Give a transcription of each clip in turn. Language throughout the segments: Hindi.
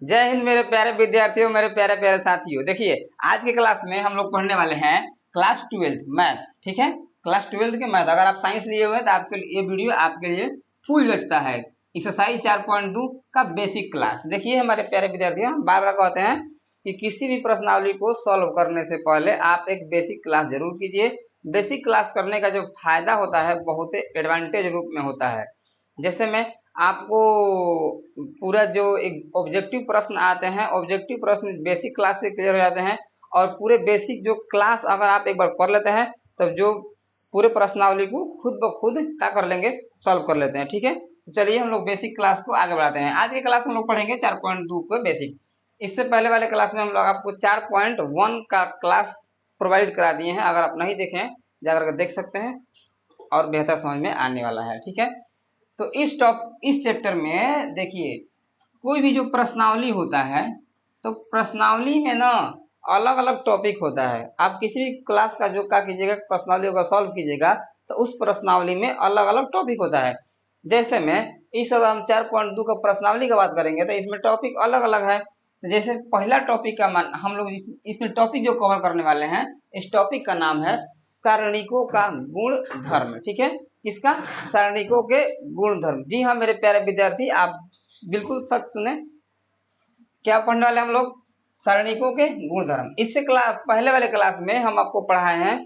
जय हिंद मेरे प्यारे विद्यार्थियों, मेरे प्यारे प्यारे साथियों। देखिए, आज के क्लास में हम लोग पढ़ने वाले हैं क्लास 12 मैथ। ठीक है, क्लास 12 के मैथ। अगर आप साइंस लिए हुए हैं तो आपके लिए ये वीडियो आपके लिए फुल रचता है। एक्सरसाइज 4.2 का बेसिक क्लास। देखिए हमारे प्यारे विद्यार्थियों, बार बार कहते हैं कि किसी भी प्रश्नावली को सॉल्व करने से पहले आप एक बेसिक क्लास जरूर कीजिए। बेसिक क्लास करने का जो फायदा होता है बहुत एडवांटेज रूप में होता है। जैसे मैं आपको पूरा जो एक ऑब्जेक्टिव प्रश्न आते हैं, ऑब्जेक्टिव प्रश्न बेसिक क्लास से क्लियर हो जाते हैं। और पूरे बेसिक जो क्लास अगर आप एक बार कर लेते हैं तब जो पूरे प्रश्नावली को खुद ब खुद क्या कर लेंगे, सॉल्व कर लेते हैं। ठीक है, तो चलिए हम लोग बेसिक क्लास को आगे बढ़ाते हैं। आज के क्लास में हम लोग पढ़ेंगे 4.2 को बेसिक। इससे पहले वाले क्लास में हम लोग आपको 4.1 का क्लास प्रोवाइड करा दिए हैं। अगर आप नहीं देखें जाकर देख सकते हैं और बेहतर समझ में आने वाला है। ठीक है, तो इस चैप्टर में देखिए, कोई भी जो प्रश्नावली होता है तो प्रश्नावली में ना अलग अलग टॉपिक होता है। आप किसी भी क्लास का जो क्या कीजिएगा, प्रश्नावली का सॉल्व कीजिएगा तो उस प्रश्नावली में अलग अलग टॉपिक होता है। जैसे में इस अगर हम 4.2 का प्रश्नावली की बात करेंगे तो इसमें टॉपिक अलग अलग है। तो जैसे पहला टॉपिक का मान हम लोग इसमें टॉपिक जो कवर करने वाले हैं, इस टॉपिक का नाम है सारणिकों का गुण धर्म। ठीक है, किसका? सारणिकों के गुण धर्म। जी हाँ मेरे प्यारे विद्यार्थी, आप बिल्कुल सच सुने। क्या पढ़ने वाले हम लोग? सारणिकों के गुण धर्म। इससे क्लास पहले वाले क्लास में हम आपको पढ़ाए हैं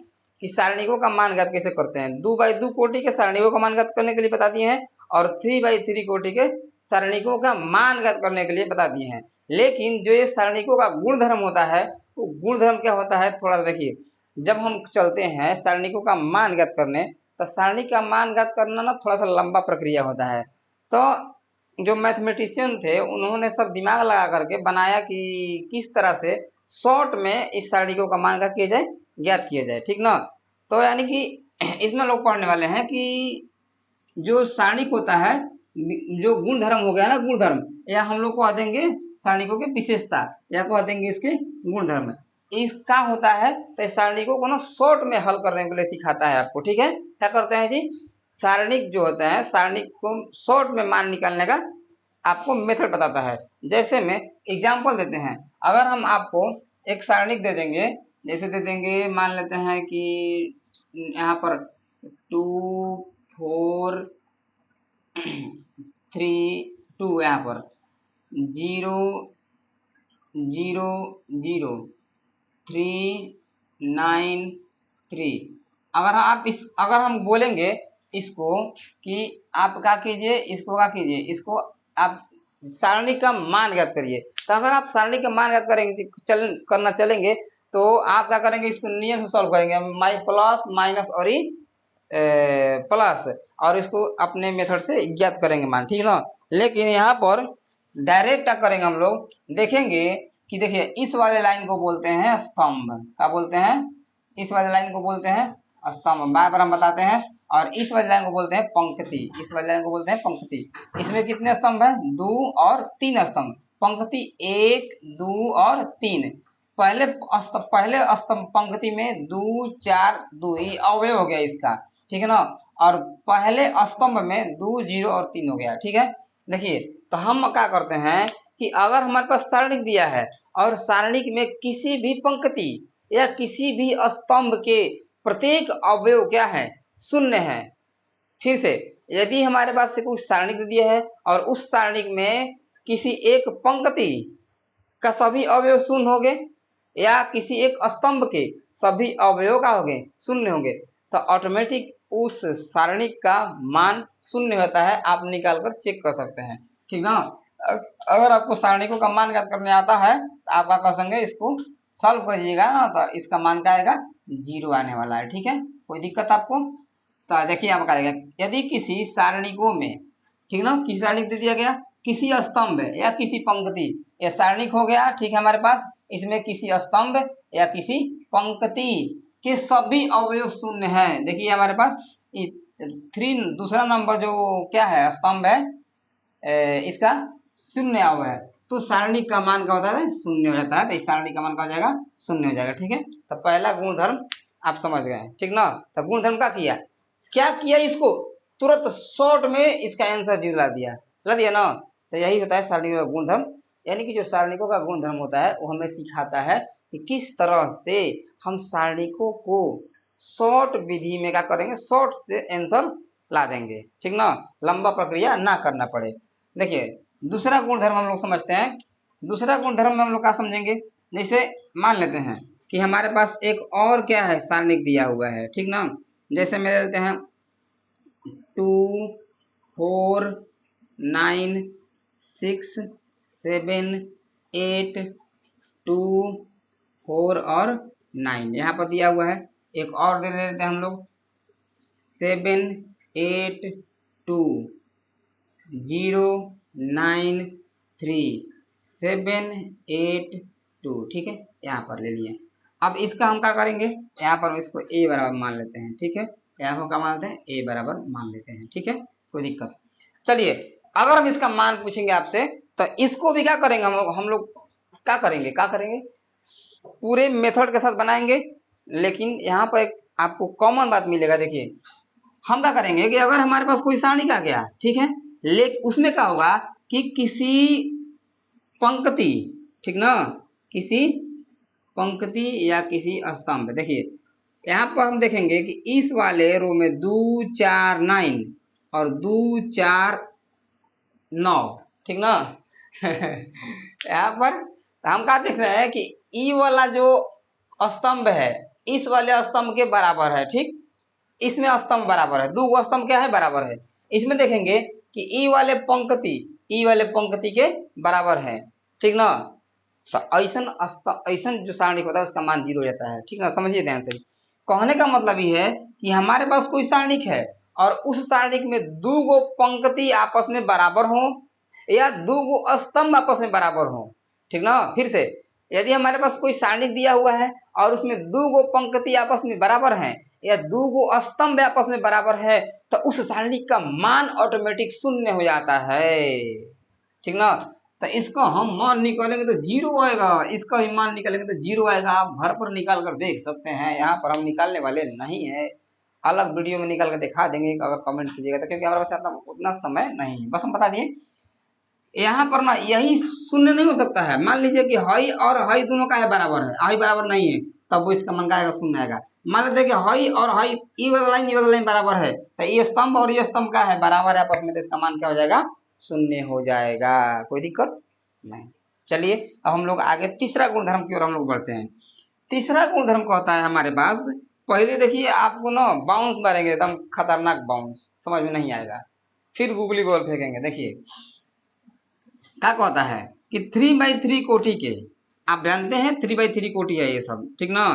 कि सारणिकों का मान ज्ञात कैसे करते हैं। 2x2 कोटि के सारणिकों का मान ज्ञात करने के लिए बता दिए हैं और 3x3 कोटि के सारणिकों का मान ज्ञात करने के लिए बता दिए हैं। लेकिन जो ये सारणिकों का गुण धर्म होता है, वो गुण धर्म क्या होता है थोड़ा देखिए। जब हम चलते हैं सारणिकों का मान ज्ञात करने, तो सारणी का मान ज्ञात करना ना थोड़ा सा लंबा प्रक्रिया होता है। तो जो मैथमेटिशियन थे उन्होंने सब दिमाग लगा करके बनाया कि किस तरह से शॉर्ट में इस सारणिकों का मान किया जाए, ज्ञात किया जाए। ठीक ना, तो यानी कि इसमें लोग पढ़ने वाले हैं कि जो सारणिक होता है, जो गुण धर्म हो गया ना, गुण धर्म, या हम लोग कह देंगे सारणिकों की विशेषता, या कह देंगे इसके गुण धर्म। इसका होता है तो इस सारणिकों को ना शॉर्ट में हल करने के लिए सिखाता है आपको। ठीक है, क्या करते हैं जी, सारणिक जो होता है, सारणिक को शॉर्ट में मान निकालने का आपको मेथड बताता है। जैसे में एग्जाम्पल देते हैं, अगर हम आपको एक सारणिक दे देंगे, जैसे दे देंगे, मान लेते हैं कि यहाँ पर 2 4 3 2, यहाँ पर 0 0 0 3 9 3। अगर हम बोलेंगे इसको कि आप क्या कीजिए, इसको क्या कीजिए, इसको आप सारणी का मान ज्ञात करिए। तो अगर आप सारणी का मान ज्ञात करेंगे करना चलेंगे तो आप क्या करेंगे, इसको नियम से सॉल्व करेंगे, माइ प्लस माइनस और प्लस, और इसको अपने मेथड से ज्ञात करेंगे मान। ठीक ना, लेकिन यहाँ पर डायरेक्ट क्या करेंगे, हम लोग देखेंगे कि देखिए इस वाले लाइन को बोलते हैं स्तंभ। क्या बोलते हैं? इस वाले लाइन को बोलते हैं स्तंभ, बार बार हम बताते हैं। और इस वाले लाइन को बोलते हैं पंक्ति, इस वाले लाइन को बोलते हैं पंक्ति। इसमें कितने स्तंभ है? 2 और 3 स्तंभ। पंक्ति 1 2 और 3। पहले स्तंभ पंक्ति में 2 4 2, ये अवयव हो गया इसका। ठीक है ना, और पहले स्तंभ में 2 0 और 3 हो गया। ठीक है, देखिए तो हम क्या करते हैं कि अगर हमारे पास सारणिक दिया है और सारणिक में किसी भी पंक्ति या किसी भी स्तंभ के प्रत्येक अवयव क्या है, शून्य है। फिर से, यदि हमारे पास से कोई सारणिक दिया है और उस सारणिक में किसी एक पंक्ति का सभी अवयव शून्य हो गए या किसी एक स्तंभ के सभी अवयव का हो गए, शून्य होंगे, तो ऑटोमेटिक उस सारणिक का मान शून्य होता है। आप निकाल कर चेक कर सकते हैं। ठीक ना, अगर आपको सारणिकों का मान ज्ञात करने आता है तो आप क्या कर सकते, इसको सॉल्व करिएगा ना, तो इसका मान क्या आएगा, 0 आने वाला है। ठीक है, कोई दिक्कत आपको? तो देखिए आप क्या आएगा, यदि किसी सारणिकों में, ठीक ना, किसी सारणिक दे दिया गया, किसी स्तंभ या किसी पंक्ति, ये सारणिक हो गया। ठीक है, हमारे पास इसमें किसी स्तंभ या किसी पंक्ति के सभी अवयव शून्य हैं। देखिए हमारे पास 3 दूसरा नंबर जो क्या है, स्तंभ है, इसका शून्य अवयव है, तो सारणी का मान क्या होता है, शून्य हो जाता है। तो इस सारणी का मान क्या हो जाएगा, शून्य हो जाएगा। ठीक है, तो पहला गुणधर्म आप समझ गए। ठीक ना, तो गुणधर्म क्या किया, इसको तुरंत शॉर्ट में इसका आंसर 0 ला दिया ना। तो यही होता है सारणी का गुणधर्म। यानी कि जो सारणिकों का गुणधर्म होता है वो हमें सिखाता है कि किस तरह से हम सारणिकों को शॉर्ट विधि में क्या करेंगे, शॉर्ट से आंसर ला देंगे, ठीक ना, लंबा प्रक्रिया ना करना पड़े। देखिए दूसरा गुणधर्म हम लोग समझते हैं। दूसरा गुणधर्म में हम लोग क्या समझेंगे, जैसे मान लेते हैं कि हमारे पास एक और क्या है, सारणिक दिया हुआ है, ठीक ना। जैसे में लेते हैं 2 4 9 6 7 8 2 4 और 9 यहाँ पर दिया हुआ है। एक और दे देते हैं हम लोग 7 8 2 0 9 3 7 8 2, ठीक है, यहाँ पर ले लिए। अब इसका हम क्या करेंगे, यहाँ पर इसको a बराबर मान लेते हैं, ठीक है, यहाँ पर क्या मान लेते हैं, a बराबर मान लेते हैं, ठीक है, कोई दिक्कत। चलिए अगर हम इसका मान पूछेंगे आपसे तो इसको भी क्या करेंगे, हम लोग क्या करेंगे पूरे मेथड के साथ बनाएंगे। लेकिन यहाँ पर एक आपको कॉमन बात मिलेगा। देखिए हम क्या करेंगे कि अगर हमारे पास कोई सारणिक आ गया, ठीक है, लेकिन उसमें क्या होगा कि किसी पंक्ति, ठीक ना, किसी पंक्ति या किसी स्तंभ, देखिए यहाँ पर हम देखेंगे कि इस वाले रो में 2 4 9 और 2 4 9, ठीक ना यहाँ पर हम क्या देख रहे हैं कि ई वाला जो स्तंभ है इस वाले स्तंभ के बराबर है, ठीक, इसमें स्तंभ बराबर है, दो स्तंभ क्या है, बराबर है। इसमें देखेंगे कि ई वाले पंक्ति के बराबर है, ठीक ना। तो ऐसन जो सारणिक होता है उसका मान 0 हो जाता है, ठीक ना, समझिए ध्यान से। कहने का मतलब ये है कि हमारे पास कोई सारणिक है और उस सारणिक में दो गो पंक्ति आपस में बराबर हो या दो गो स्तंभ आपस में बराबर हो, ठीक ना। फिर से यदि हमारे पास कोई सारणिक दिया हुआ है और उसमें दो गो पंक्ति आपस में बराबर हैं या दो गो स्तंभ आपस में बराबर है तो उस सारणिक का मान ऑटोमेटिक 0 हो जाता है, ठीक ना। तो इसको हम मान निकालेंगे तो 0 आएगा, इसका भी मान निकालेंगे तो 0 आएगा। आप घर पर निकाल कर देख सकते हैं, यहाँ पर हम निकालने वाले नहीं है, अलग वीडियो में निकाल कर दिखा देंगे अगर कमेंट कीजिएगा तो, क्योंकि हमारे पास उतना समय नहीं है। बस हम बता दिए यहाँ पर ना यही 0 नहीं हो सकता है। मान लीजिए कि हई और हई दोनों का है बराबर है, हई बराबर नहीं है, तब वो इसका मन का आएगा 0 आएगा। मान लेते हैं कि हई और हई ई वाला लाइन बराबर है, तो ये स्तंभ और ये स्तंभ का है बराबर है आपस में, तो इसका मान क्या हो जाएगा, 0 हो जाएगा, कोई दिक्कत नहीं। चलिए अब हम लोग आगे तीसरा गुणधर्म की ओर हम लोग बढ़ते हैं। तीसरा गुणधर्म का होता है हमारे पास, पहले देखिए आपको ना बाउंस मारेंगे, एकदम खतरनाक बाउंस, समझ में नहीं आएगा, फिर गूगली बॉल फेंकेंगे। देखिए क्या कहता है कि 3x3 कोटि के, आप जानते हैं 3x3 कोटि है ये सब, ठीक ना,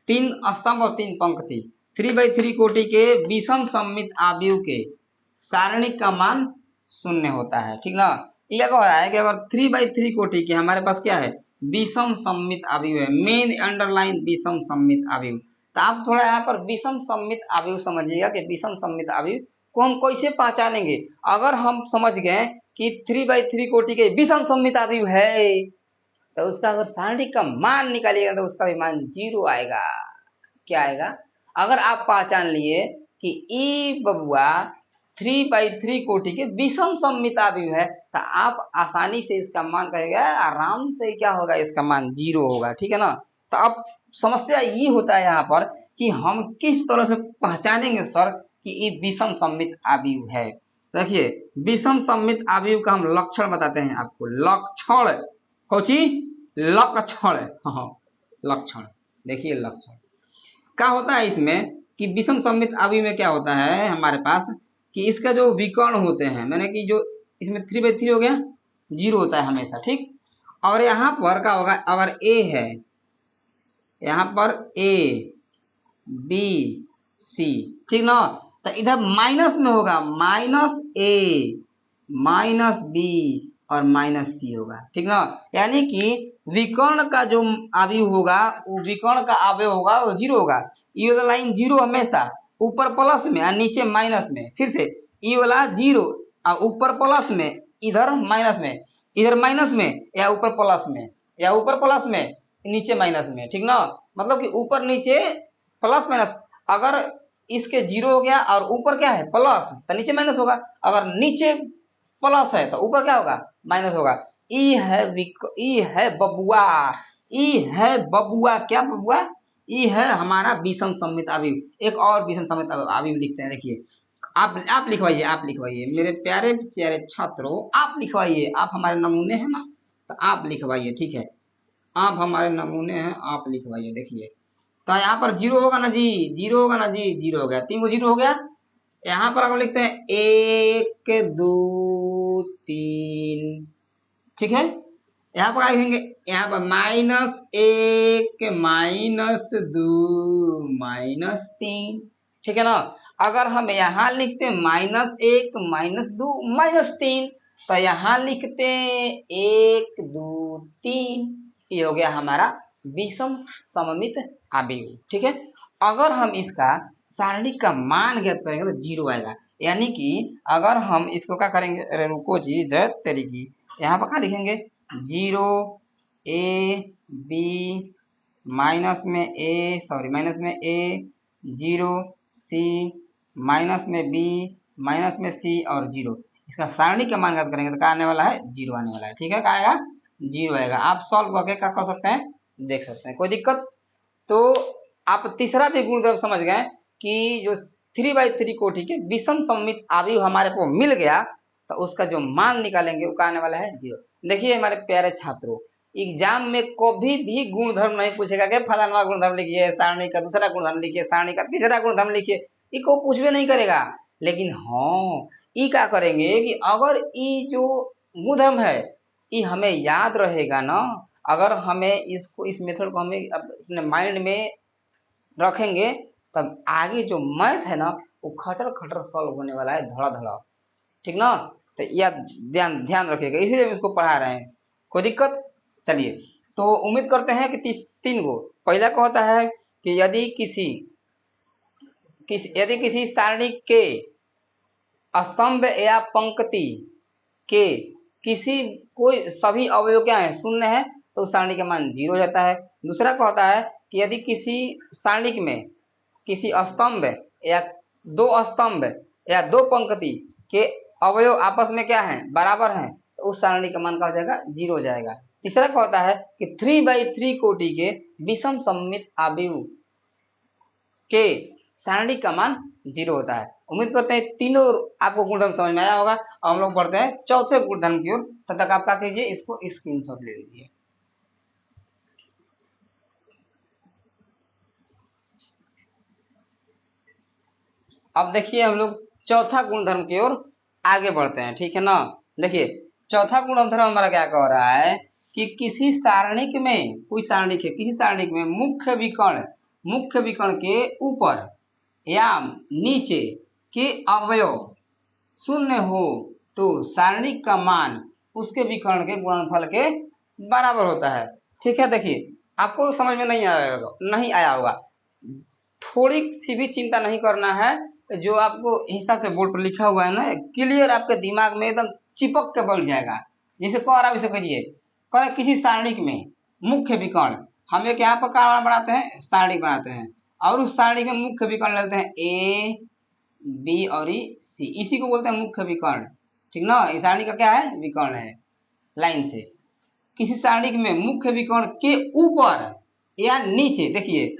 3 स्तंभ और 3 पंक्ति, 3x3 कोटि के विषम सममित आव्यूह के सारणिक का मान 0 होता है, ठीक ना। ये कह रहा है कि अगर 3x3 कोटि के हमारे पास क्या है, विषम सममित आव्यूह है, मेन अंडरलाइन विषम सममित आव्यूह। तो आप थोड़ा यहाँ पर विषम सममित आव्यूह समझिएगा कि विषम सममित आव्यूह को हम कैसे पहचानेंगे। अगर हम समझ गए कि 3x3 कोटि के विषम सममित आव्यूह है तो उसका अगर सारणिक का मान निकालिएगा तो उसका भी मान 0 आएगा। क्या आएगा, अगर आप पहचान लिए कि ई बबुआ 3x3 कोटि के विषम सममित आव्यूह है तो आप आसानी से इसका मान कहेगा, आराम से क्या होगा, इसका मान 0 होगा, ठीक है ना। तो अब समस्या ये होता है यहाँ पर कि हम किस तरह से पहचानेंगे सर कि ये विषम सममित आव्यूह है। देखिए विषम सममित आव्यूह का हम लक्षण बताते हैं आपको। लक्षण कौची, लक्षण, हाँ लक्षण। देखिए लक्षण क्या होता है इसमें कि विषम सममित आव्यूह में क्या होता है हमारे पास कि इसका जो विकर्ण होते हैं, मैंने कि जो इसमें 3x3 हो गया 0 होता है हमेशा, ठीक। और यहाँ पर क्या होगा, अगर a है, यहाँ पर a b c, ठीक ना, तो इधर माइनस में होगा -a -b और -c होगा, ठीक ना। यानी कि विकर्ण का जो आव्यूह होगा वो विकर्ण का आव्यूह होगा वो 0 होगा। ये वाला लाइन 0 हमेशा, ऊपर प्लस में और नीचे माइनस में। फिर से ये वाला 0 और ऊपर प्लस में, इधर माइनस में, इधर माइनस में या ऊपर प्लस में, या ऊपर प्लस में नीचे माइनस में, ठीक ना। मतलब कि ऊपर नीचे प्लस माइनस। अगर इसके 0 हो गया और ऊपर क्या है प्लस तो नीचे माइनस होगा, अगर नीचे प्लस है तो ऊपर क्या होगा, माइनस होगा। ई है बबुआ, ई है बबुआ। क्या बबुआ? ई है हमारा विषम सममित अवयव। एक और विषम सममित अवयव लिखते हैं, देखिए। आप लिखवाइए, आप लिखवाइए मेरे प्यारे प्यारे छात्रों, आप लिखवाइए। आप हमारे नमूने हैं ना, तो आप लिखवाइए, ठीक है। आप हमारे नमूने हैं, आप लिखवाइए। देखिए, तो यहाँ पर जीरो होगा ना जी, जीरो होगा ना जी, जीरो हो गया, 3 को जीरो हो गया। यहाँ पर हम लिखते हैं 1 2 3, ठीक है। यहाँ पर लिखेंगे, यहाँ पर -1 -2 -3, ठीक है ना। अगर हम यहाँ लिखते -1 -2 -3, तो यहाँ लिखते 1 2 3, ये हो गया हमारा विषम सममित अवयव, ठीक है। अगर हम इसका सारणी का मान ज्ञात करेंगे तो जीरो आएगा। यानी कि अगर हम इसको क्या करेंगे, अरे रुको जी, दैट तरीकी, यहाँ पर क्या लिखेंगे, 0 ए बी माइनस में ए, सॉरी माइनस में ए, 0 सी माइनस में बी माइनस में सी और 0। इसका सारणी का मान ज्ञात करेंगे तो क्या आने वाला है, 0 आने वाला है, ठीक है। क्या आएगा, 0 आएगा। आप सॉल्व करके क्या कर सकते हैं, देख सकते हैं, कोई दिक्कत। तो आप तीसरा भी गुणधर्म समझ गए कि जो 3/3 कोटि के विषम सममित अवयव हमारे को मिल गया, तो उसका जो मान निकालेंगे वो क्या आने वाला है, 0। देखिए हमारे प्यारे छात्रों, एग्जाम में कभी भी गुणधर्म नहीं पूछेगा कि फलाना गुणधर्म लिखिए, सारणी का दूसरा गुणधर्म लिखिए, सारणी का तीसरा गुणधर्म लिखिए, ये को कुछ भी नहीं करेगा। लेकिन हाँ, ये क्या करेंगे कि अगर ये जो गुणधर्म है ये हमें याद रहेगा ना, अगर हमें इसको, इस मेथड को हमें अपने माइंड में रखेंगे, तब आगे जो मैथ है ना वो खटर खटर सॉल्व होने वाला है, धड़ा धड़ा, ठीक ना। तो यह ध्यान ध्यान रखिएगा, इसीलिए हम इसको पढ़ा रहे हैं, कोई दिक्कत। चलिए, तो उम्मीद करते हैं कि 3 गो। पहला को होता है कि यदि किसी सारणी के स्तंभ या पंक्ति के किसी कोई सभी अवयव क्या है, शून्य है, तो उस सारणी का मान 0 हो जाता है। दूसरा क्या होता है कि यदि किसी सारणी में किसी स्तंभ या 2 स्तंभ या 2 पंक्ति के अवयव आपस में क्या है, बराबर हैं, तो उस सारणी का मान क्या हो जाएगा, 0 हो जाएगा। तीसरा क्या होता है कि 3/3 कोटि के विषम सममित अवयव के सारणी का मान 0 होता है। उम्मीद करते हैं तीनों आपको गुणधर्म समझ में आया होगा। और हम लोग बढ़ते हैं चौथे गुणधर्म की ओर। तब तक आप क्या कीजिए, इसको स्क्रीनशॉट ले लीजिए। अब देखिए हम लोग चौथा गुणधर्म की ओर आगे बढ़ते हैं, ठीक है ना। देखिए चौथा गुणधर्म हमारा क्या कह रहा है कि किसी सारणिक में, कोई सारणिक है, किसी सारणिक में मुख्य विकर्ण के ऊपर या नीचे के अवयव शून्य हो तो सारणिक का मान उसके विकर्ण के गुणनफल के बराबर होता है, ठीक है। देखिए आपको समझ में नहीं आया होगा, थोड़ी सी भी चिंता नहीं करना है, जो आपको हिसाब से बोर्ड पर लिखा हुआ है ना, क्लियर आपके दिमाग में एकदम चिपक के बैठ जाएगा। जैसे कह रहा है वैसे कहिए, कह किसी सारणिक में मुख्य विकर्ण, हम एक यहाँ पर क्या बनाते हैं, सारणी बनाते हैं, और उस सारणी में मुख्य विकर्ण लेते हैं ए बी और सी, इसी को बोलते हैं मुख्य विकर्ण, ठीक ना। इस सारणी का क्या है, विकर्ण है लाइन से। किसी सारणी में मुख्य विकर्ण के ऊपर या नीचे, देखिए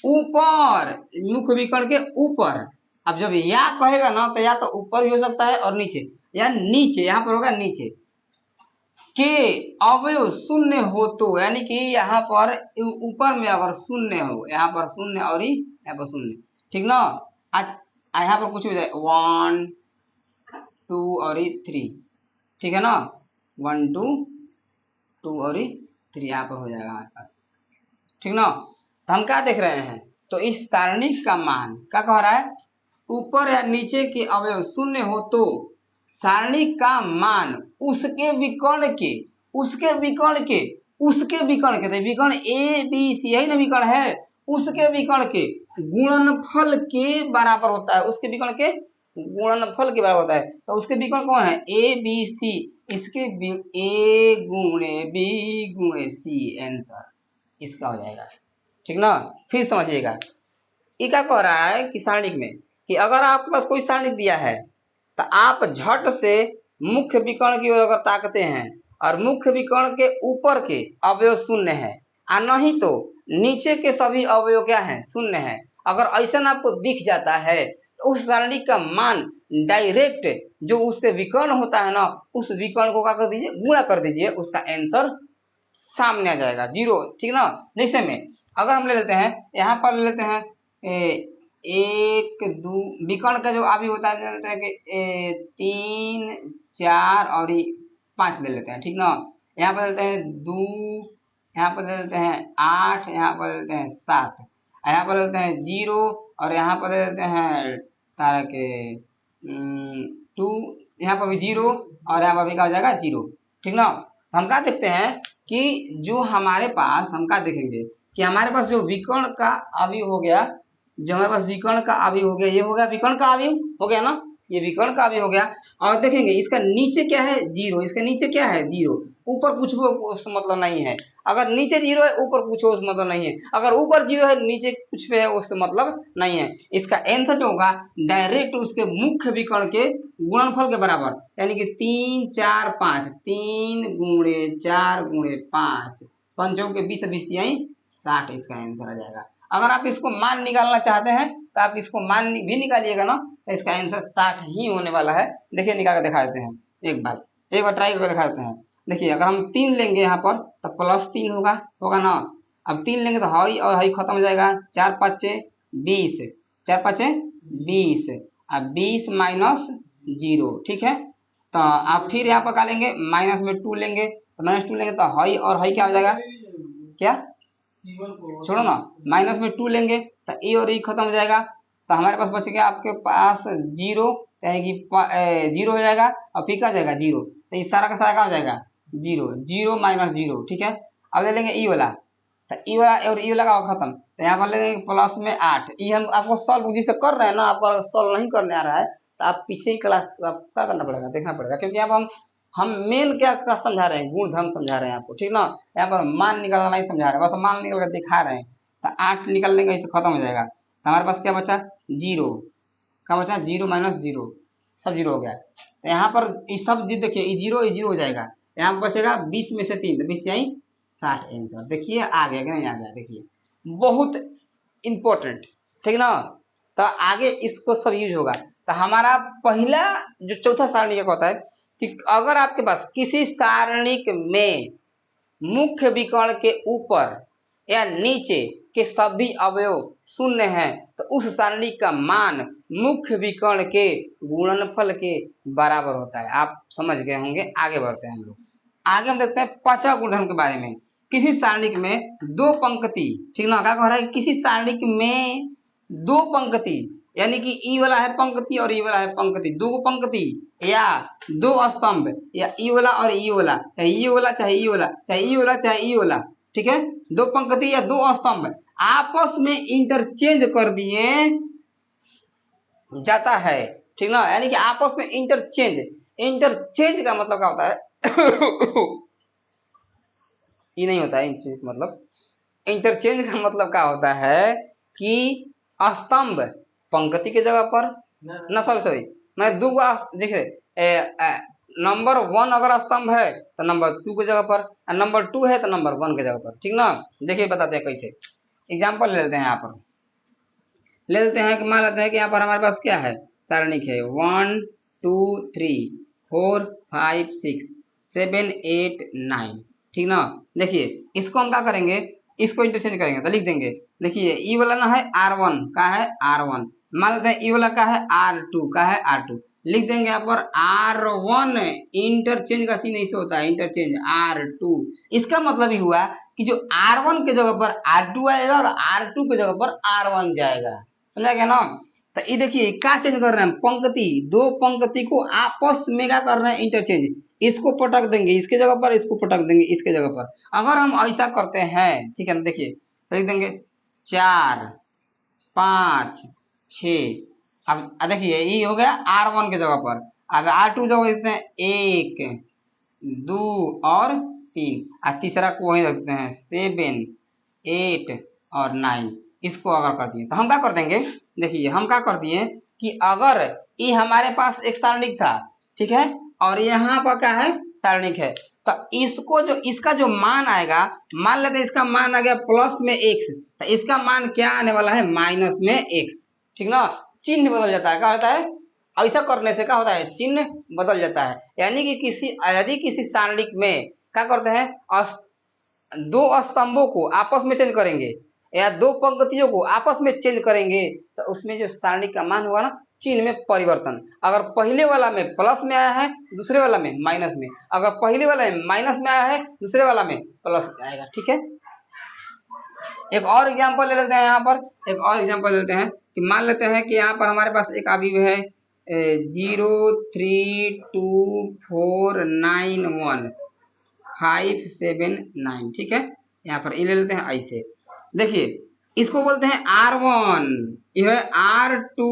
ऊपर, मुख्य विकर्ण के ऊपर, अब जब या कहेगा ना तो या तो ऊपर भी हो सकता है और नीचे, या नीचे, यहाँ पर होगा नीचे के अवयव शून्य हो तो, यानी कि यहाँ पर ऊपर में अगर शून्य हो, यहाँ पर शून्य और यहाँ पर शून्य, ठीक ना। यहाँ पर कुछ हो जाए 1 2 और 3, ठीक है ना, 1 2 2 और 3 यहाँ पर हो जाएगा हमारे पास, ठीक ना। तो हम क्या देख रहे हैं, तो इस सारणी का मान क्या कह रहा है, ऊपर या नीचे के अवयव शून्य हो तो सारणी का मान उसके विकर्ण के, तो विकर्ण ए बी सी यही ना विकर्ण है, उसके विकर्ण के गुणनफल के बराबर होता है, उसके विकर्ण के गुणनफल के बराबर होता है। तो उसके विकर्ण कौन है, ए बी सी, इसके ए गुणे बी गुणे सी, आंसर इसका हो जाएगा, ठीक ना। फिर समझिएगा, ये क्या कह रहा है कि सारणिक में, कि अगर आपके पास कोई सारणिक दिया है तो आप झट से मुख्य विकर्ण की ओर अगर ताकते हैं और मुख्य विकर्ण के ऊपर के अवयव शून्य है, और नहीं तो नीचे के सभी अवयव क्या है, शून्य है। अगर ऐसा आपको दिख जाता है तो उस सारणी का मान डायरेक्ट जो उसके विकर्ण होता है ना, उस विकर्ण को क्या कर दीजिए, गुणा कर दीजिए, उसका आंसर सामने आ जाएगा, जीरो। ठीक ना। जैसे में अगर हम ले लेते हैं, यहाँ पर ले लेते हैं एक दो, विकर्ण का जो अभी होता है ले लेते हैं कि 3 4 और 5 ले लेते हैं। ठीक ना। यहाँ पर लेते हैं 2, यहाँ पर ले लेते हैं 8, यहाँ पर ले लेते हैं 7, यहाँ पर ले लेते हैं 0, और यहाँ पर ले लेते हैं तारा के 2, यहाँ पर भी 0, और यहाँ पर भी क्या हो जाएगा, 0। ठीक ना। हम क्या देखते हैं कि जो हमारे पास, हम क्या देखेंगे कि हमारे पास जो विकर्ण का अवयव हो गया, जो हमारे पास विकर्ण का अवयव हो गया, ये हो गया विकर्ण का अवयव हो गया ना, ये विकर्ण का अवयव हो गया। और देखेंगे इसका नीचे क्या है, 0, इसके नीचे क्या है, 0, ऊपर कुछ भी उस मतलब नहीं है। अगर नीचे 0 है, ऊपर कुछ हो उस मतलब नहीं है। अगर ऊपर 0 है, नीचे कुछ भी है, उससे मतलब नहीं है। इसका आंसर जो होगा डायरेक्ट उसके मुख्य विकर्ण के गुणनफल के बराबर, यानी कि 3 4 5, 3 गुणे 4 गुणे 5, पंचों के 20 20 60, इसका आंसर आ जाएगा। अगर आप इसको मान निकालना चाहते हैं तो आप इसको मान भी निकालिएगा ना, तो इसका आंसर 60 ही होने वाला है। देखिए निकाल कर दिखा देते हैं, एक बार ट्राई करके दिखा देते हैं। देखिए अगर हम 3 लेंगे यहाँ पर तो +3 होगा ना। अब 3 लेंगे तो हई और हई खत्म हो जाएगा, 4 5 20, 4 5 20, अब 20 माइनस 0। ठीक है। तो आप फिर यहाँ पर क्या लेंगे, माइनस में 2 लेंगे, तो -2 लेंगे तो हई और हई क्या हो जाएगा, क्या छोड़ो ना, माइनस में 2 लेंगे तो ए और ई खत्म हो जाएगा, तो हमारे पास बच गया आपके पास 0, यानी कि 0 हो जाएगा, और फिर क्या हो जाएगा 0, तो इस सारा का सारा क्या हो जाएगा 0, 0 माइनस 0। ठीक है। अब ले लेंगे ई वाला, तो ई वाला और ई वाला का खत्म, तो यहाँ पर ले लेंगे प्लस में 8। ये हम आपको सॉल्व जिससे कर रहे हैं ना, आपको सॉल्व नहीं करने आ रहा है तो आप पीछे ही क्लास क्या करना पड़ेगा, देखना पड़ेगा, क्योंकि अब हम मेन क्या समझा रहे हैं, गुणधर्म समझा रहे हैं आपको। ठीक ना। यहाँ पर मान निकालना नहीं समझा रहे हैं, बस मान निकल कर दिखा रहे हैं। तो 8 निकल देंगे, इससे खत्म हो जाएगा, तो हमारे पास क्या बचा, 0, क्या बचा, 0 माइनस 0, सब 0 हो गया। तो यहाँ पर ये सब देखिए, ये 0 हो जाएगा, यहाँ पर बचेगा 20 में से 3, तो 20 यहीं 60 आंसर। देखिए आ गया कि नहीं आ गया, देखिए बहुत इंपॉर्टेंट। ठीक ना। तो आगे इसको सब यूज होगा। तो हमारा पहला जो चौथा सारणी का होता है कि अगर आपके पास किसी सारणिक में मुख्य विकर्ण के ऊपर या नीचे के सभी अवयव शून्य हैं, तो उस सारणी का मान मुख्य विकर्ण के गुणनफल के बराबर होता है। आप समझ गए होंगे। आगे बढ़ते हैं हम लोग। आगे हम देखते हैं पांचवा गुणधर्म के बारे में। किसी सारणिक में 2 पंक्ति, ठीक ना, क्या कह रहा है, किसी सारणिक में 2 पंक्ति, यानी कि ई वाला है पंक्ति और ई वाला है पंक्ति, 2 पंक्ति या 2 स्तंभ, या ई वाला और ई वाला, चाहे ई वाला चाहे ई वाला, चाहे ई वाला चाहे ई वाला, ठीक है, 2 पंक्ति या 2 स्तंभ आपस में इंटरचेंज कर दिए जाता है। ठीक ना। यानी कि आपस में इंटरचेंज, इंटरचेंज का मतलब क्या होता है ये नहीं होता है इंटरचेंज का मतलब। इंटरचेंज का मतलब क्या होता है कि स्तंभ पंक्ति के जगह पर ना, सॉरी मैं दो देखिए नंबर 1 अगर स्तंभ है तो नंबर 2 के जगह पर, और नंबर 2 है तो नंबर 1 के जगह पर। ठीक ना। देखिए बताते हैं कैसे। एग्जाम्पल ले लेते हैं, यहाँ पर ले लेते हैं कि मान लेते हैं कि यहाँ पर हमारे पास क्या है, सारणिक है 1 2 3 4 5 6 7 8 9। ठीक ना। देखिए इसको हम क्या करेंगे, इसको इंटरचेंज करेंगे तो लिख देंगे, देखिए ई वाला ना है R1 का है R1, मान लेते हैं ई वाला का है R2 का है R2, लिख देंगे यहाँ पर R1। इंटरचेंज का चिन्ह ऐसे होता है, इंटरचेंज R2। इसका मतलब ही हुआ कि जो R1 के जगह पर R2 आएगा और R2 के जगह पर R1 जाएगा। समझा गया ना। तो ये देखिए क्या चेंज कर रहे हैं, पंक्ति, 2 पंक्ति को आपस में क्या कर रहे हैं, इंटरचेंज। इसको पटक देंगे इसके जगह पर, इसको पटक देंगे इसके जगह पर। अगर हम ऐसा करते हैं, ठीक है, देखिए लिख देंगे 4 5 6। अब देखिए ये हो गया R1 के जगह पर। अब R2 जगह लिखते हैं 1 2 और 3, और तीसरा को वहीं रखते हैं 7 8 और 9। इसको अगर कर दिए तो हम क्या कर देंगे, देखिए हम क्या कर दिए कि अगर ये हमारे पास एक सारणिक था, ठीक है, और यहाँ पर क्या है, सारणिक है, तो इसको जो इसका जो मान आएगा, मान लेते हैं इसका मान आ गया प्लस में x, तो इसका मान क्या आने वाला है माइनस में x, ठीक ना। चिन्ह बदल जाता है, क्या होता है ऐसा करने से क्या होता है चिन्ह बदल जाता है। यानी कि यदि किसी सारणिक में क्या करते हैं दो स्तंभों को आपस में चेंज करेंगे या दो पंक्तियों को आपस में चेंज करेंगे, तो उसमें जो सारणी का मान होगा ना, चिन्ह में परिवर्तन, अगर पहले वाला में प्लस में आया है दूसरे वाला में माइनस में, अगर पहले वाला में माइनस में आया है दूसरे वाला में प्लस में आएगा, ठीक है। एक और एग्जांपल ले लेते हैं, यहाँ पर एक और एग्जांपल लेते हैं कि मान लेते हैं कि यहाँ पर हमारे पास एक अभी है 0322491 ठीक है। यहाँ पर ये ले लेते हैं ऐसे, देखिए इसको बोलते हैं R1, यह है R2,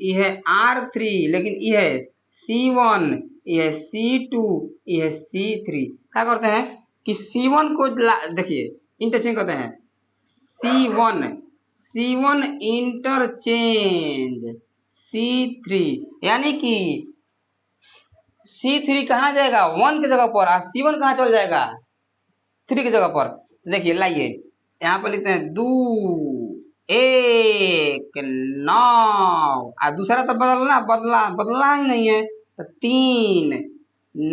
यह है R3, लेकिन यह है C1, यह है C2, यह है C3। क्या करते हैं कि C1 को देखिए इंटरचेंज करते हैं, C1 इंटरचेंज C3, यानी कि C3 कहाँ जाएगा 1 की जगह पर और C1 कहाँ चल जाएगा 3 की जगह पर। तो देखिए लाइए यहाँ पर लिखते हैं 2 1 9, और दूसरा तो बदलना ही नहीं है, तो 3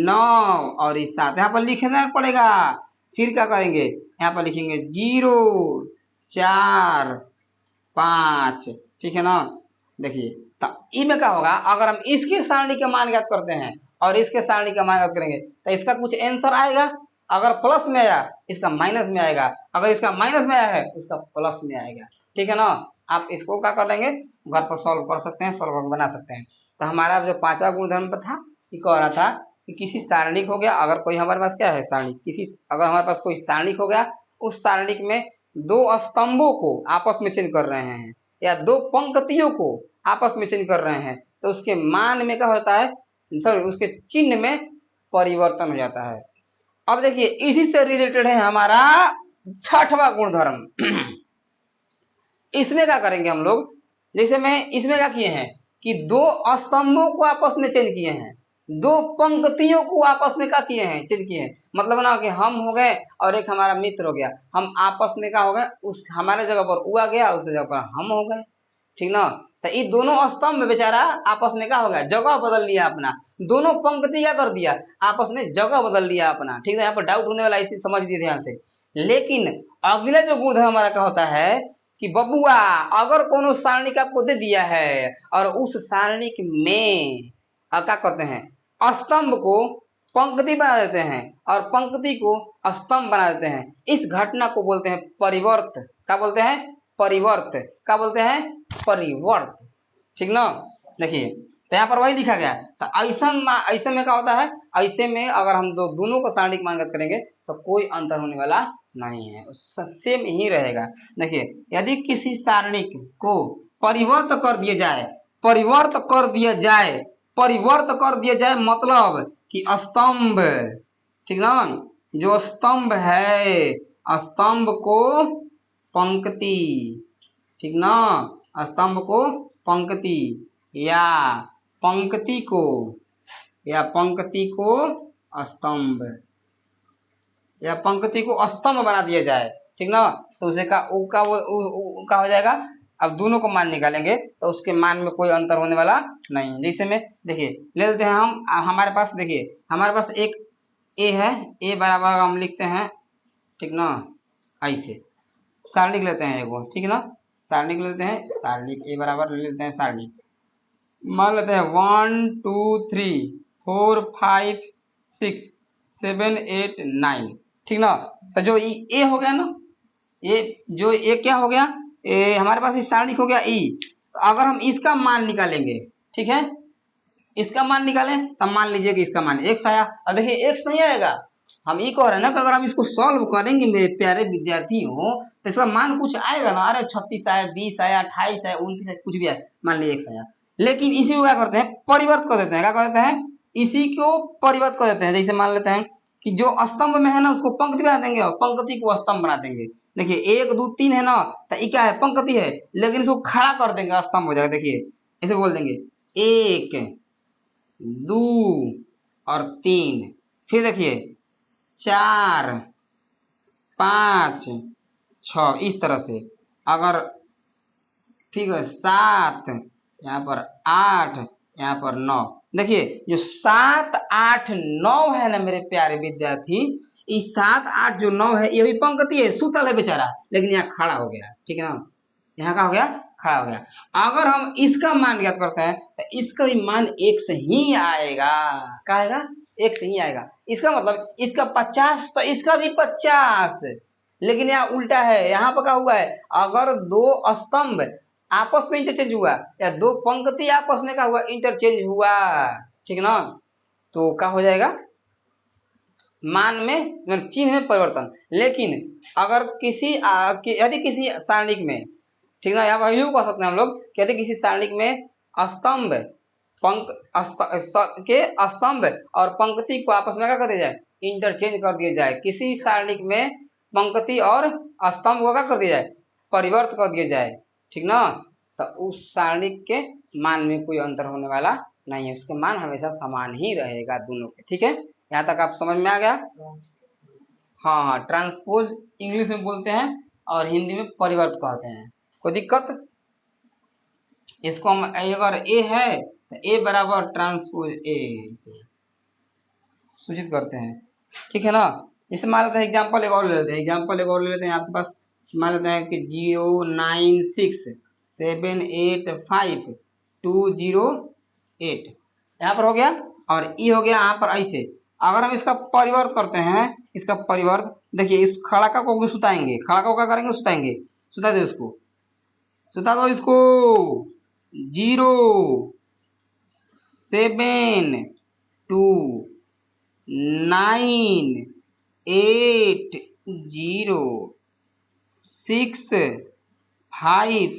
9 और इस 7 यहाँ पर लिखना पड़ेगा। फिर क्या करेंगे यहाँ पर लिखेंगे 0 4 5, ठीक है ना। देखिए तो इसमें क्या होगा, अगर हम इसके सारणी का मान ज्ञात करते हैं और इसके सारणी का मान ज्ञात करेंगे तो इसका कुछ आंसर आएगा, अगर प्लस में आया इसका माइनस में आएगा, अगर इसका माइनस में आया है इसका प्लस में आएगा, ठीक है ना। आप इसको क्या कर लेंगे घर पर सॉल्व कर सकते हैं, सॉल्व बना सकते हैं। तो हमारा जो पांचवा गुणधर्म पर था ये कह रहा था कि किसी सारणिक हो गया, अगर कोई हमारे पास क्या है सारणिक, अगर हमारे पास कोई सारणिक हो गया, उस सारणिक में दो स्तंभों को आपस में चेंज कर रहे हैं या दो पंक्तियों को आपस में चेंज कर रहे हैं, तो उसके मान में क्या होता है, सॉरी उसके चिन्ह में परिवर्तन हो जाता है। अब देखिए इसी से रिलेटेड है हमारा छठवां गुणधर्म। इसमें क्या करेंगे हम लोग, जैसे मैं इसमें क्या किए हैं कि दो स्तंभों को आपस में चेंज किए हैं, दो पंक्तियों को आपस में क्या किए हैं चेंज किए हैं, मतलब ना कि हम हो गए और एक हमारा मित्र हो गया, हम आपस में क्या हो गए, उस हमारे जगह पर वो आ गया उसकी जगह पर हम हो गए, ठीक ना। तो ये दोनों स्तंभ बेचारा आपस में क्या हो गया जगह बदल लिया अपना, दोनों पंक्ति क्या कर दिया आपस में जगह बदल लिया अपना, ठीक है। यहाँ पर डाउट होने वाला इसे समझ दिए ध्यान से। लेकिन अगला जो गुण हमारा क्या होता है कि बबुआ अगर कोनो सारणिक आपको दे दिया है और उस सारणिक में क्या करते हैं स्तंभ को पंक्ति बना देते हैं और पंक्ति को स्तंभ बना देते हैं, इस घटना को बोलते हैं परिवर्त। क्या बोलते हैं परिवर्त, क्या बोलते हैं परिवर्त, ठीक ना। देखिए तो यहाँ पर वही लिखा गया। तो ऐसे में क्या होता है, ऐसे में अगर हम दोनों को सारणिक मान ज्ञात करेंगे तो कोई अंतर होने वाला नहीं है, सेम ही रहेगा। देखिए यदि किसी सारणिक को परिवर्त कर दिया जाए, परिवर्त कर दिया जाए, परिवर्त कर दिया जाए मतलब कि स्तंभ, ठीक ना, जो स्तंभ है स्तंभ को पंक्ति, ठीक ना, स्तंभ को पंक्ति या पंक्ति को स्तंभ या पंक्ति को स्तंभ बना दिया जाए, ठीक ना, तो उसे का हो जाएगा। अब दोनों को मान निकालेंगे तो उसके मान में कोई अंतर होने वाला नहीं। जैसे में देखिए ले लेते हैं हम, हमारे पास देखिए हमारे पास एक ए है, ए बराबर हम लिखते हैं, ठीक ना, ऐसे सारणिक लेते हैं एगो, ठीक ना, सारणिक लेते हैं, सारणिक ए बराबर ले लेते हैं सारणिक, मान लेते हैं 1 2 3 4 5 6 7 8 9, ठीक ना। तो जो ए हो गया ना, ये जो ए क्या हो गया, ए हमारे पास इस सारणिक हो गया ई। तो अगर हम इसका मान निकालेंगे, ठीक है, इसका मान निकालें तो मान लीजिए कि इसका मान x आया, और देखिए x नहीं आएगा, हम ये कह रहे हैं ना कि अगर हम इसको सॉल्व करेंगे मेरे प्यारे विद्यार्थियों तो इसका मान कुछ आएगा ना, अरे 36 आया 20 आया 28 आया 29 आया कुछ भी आया, मान लीजिए x आया। लेकिन इसी को क्या करते हैं परिवर्त कर देते हैं, क्या कर देते हैं इसी को परिवर्त कर देते हैं। जैसे मान लेते हैं कि जो स्तंभ में है ना उसको पंक्ति बना देंगे और पंक्ति को स्तंभ बना देंगे। देखिए 1 2 3 है ना, तो ये क्या है पंक्ति है, लेकिन इसको खड़ा कर देंगे स्तंभ हो जाएगा। देखिए इसे बोल देंगे 1 2 और 3, फिर देखिए 4 5 6 इस तरह से। अगर ठीक है 7 यहाँ पर 8 यहाँ पर 9। देखिए जो 7 8 9 है ना मेरे प्यारे विद्यार्थी, इस 7 8 जो 9 है ये भी पंक्ति है, सुतल है बेचारा, लेकिन यहाँ खड़ा हो गया, ठीक है ना, यहाँ का हो गया खड़ा हो गया। अगर हम इसका मान ज्ञात करते हैं तो इसका भी मान 1 से ही आएगा। क्या आएगा? 1 से ही आएगा। इसका मतलब इसका 50 तो इसका भी 50, लेकिन यहाँ उल्टा है। यहाँ पर क्या हुआ है, अगर दो स्तंभ आपस में इंटरचेंज हुआ या दो पंक्ति आपस में क्या हुआ, इंटरचेंज हुआ, ठीक ना, तो क्या हो जाएगा, मान में चिन्ह में परिवर्तन। लेकिन अगर यदि किसी सारणिक में, ठीक ना, यहाँ पर यूं कह सकते हैं हम लोग कि यदि किसी सारणिक में स्तंभ स्तंभ और पंक्ति को आपस में क्या कर दिया जाए, इंटरचेंज कर दिया जाए। किसी सारणिक में पंक्ति और स्तंभ को क्या कर दिया जाए, परिवर्तन कर दिया जाए, ठीक ना, तो उस सारणिक के मान में कोई अंतर होने वाला नहीं है, उसके मान हमेशा समान ही रहेगा दोनों के। ठीक है, यहाँ तक आप समझ में आ गया? हाँ हाँ, ट्रांसपोज इंग्लिश में बोलते हैं और हिंदी में परिवर्त कहते हैं। कोई दिक्कत? इसको हम अगर ए है तो ए बराबर ट्रांसपोज ए सूचित करते हैं, ठीक है ना। इसे मान लेते हैं एग्जाम्पल एक और ले लेते हैं, आपके पास मान लेते हैं कि 096785208 यहाँ पर हो गया, और ई हो गया यहाँ पर ऐसे। अगर हम इसका परिवर्त करते हैं, इसका परिवर्त देखिए, इस खड़ाका को सुताएंगे, खड़ाका को क्या करेंगे, सुताएंगे, सुता दो इसको, सुता दो इसको। 0798065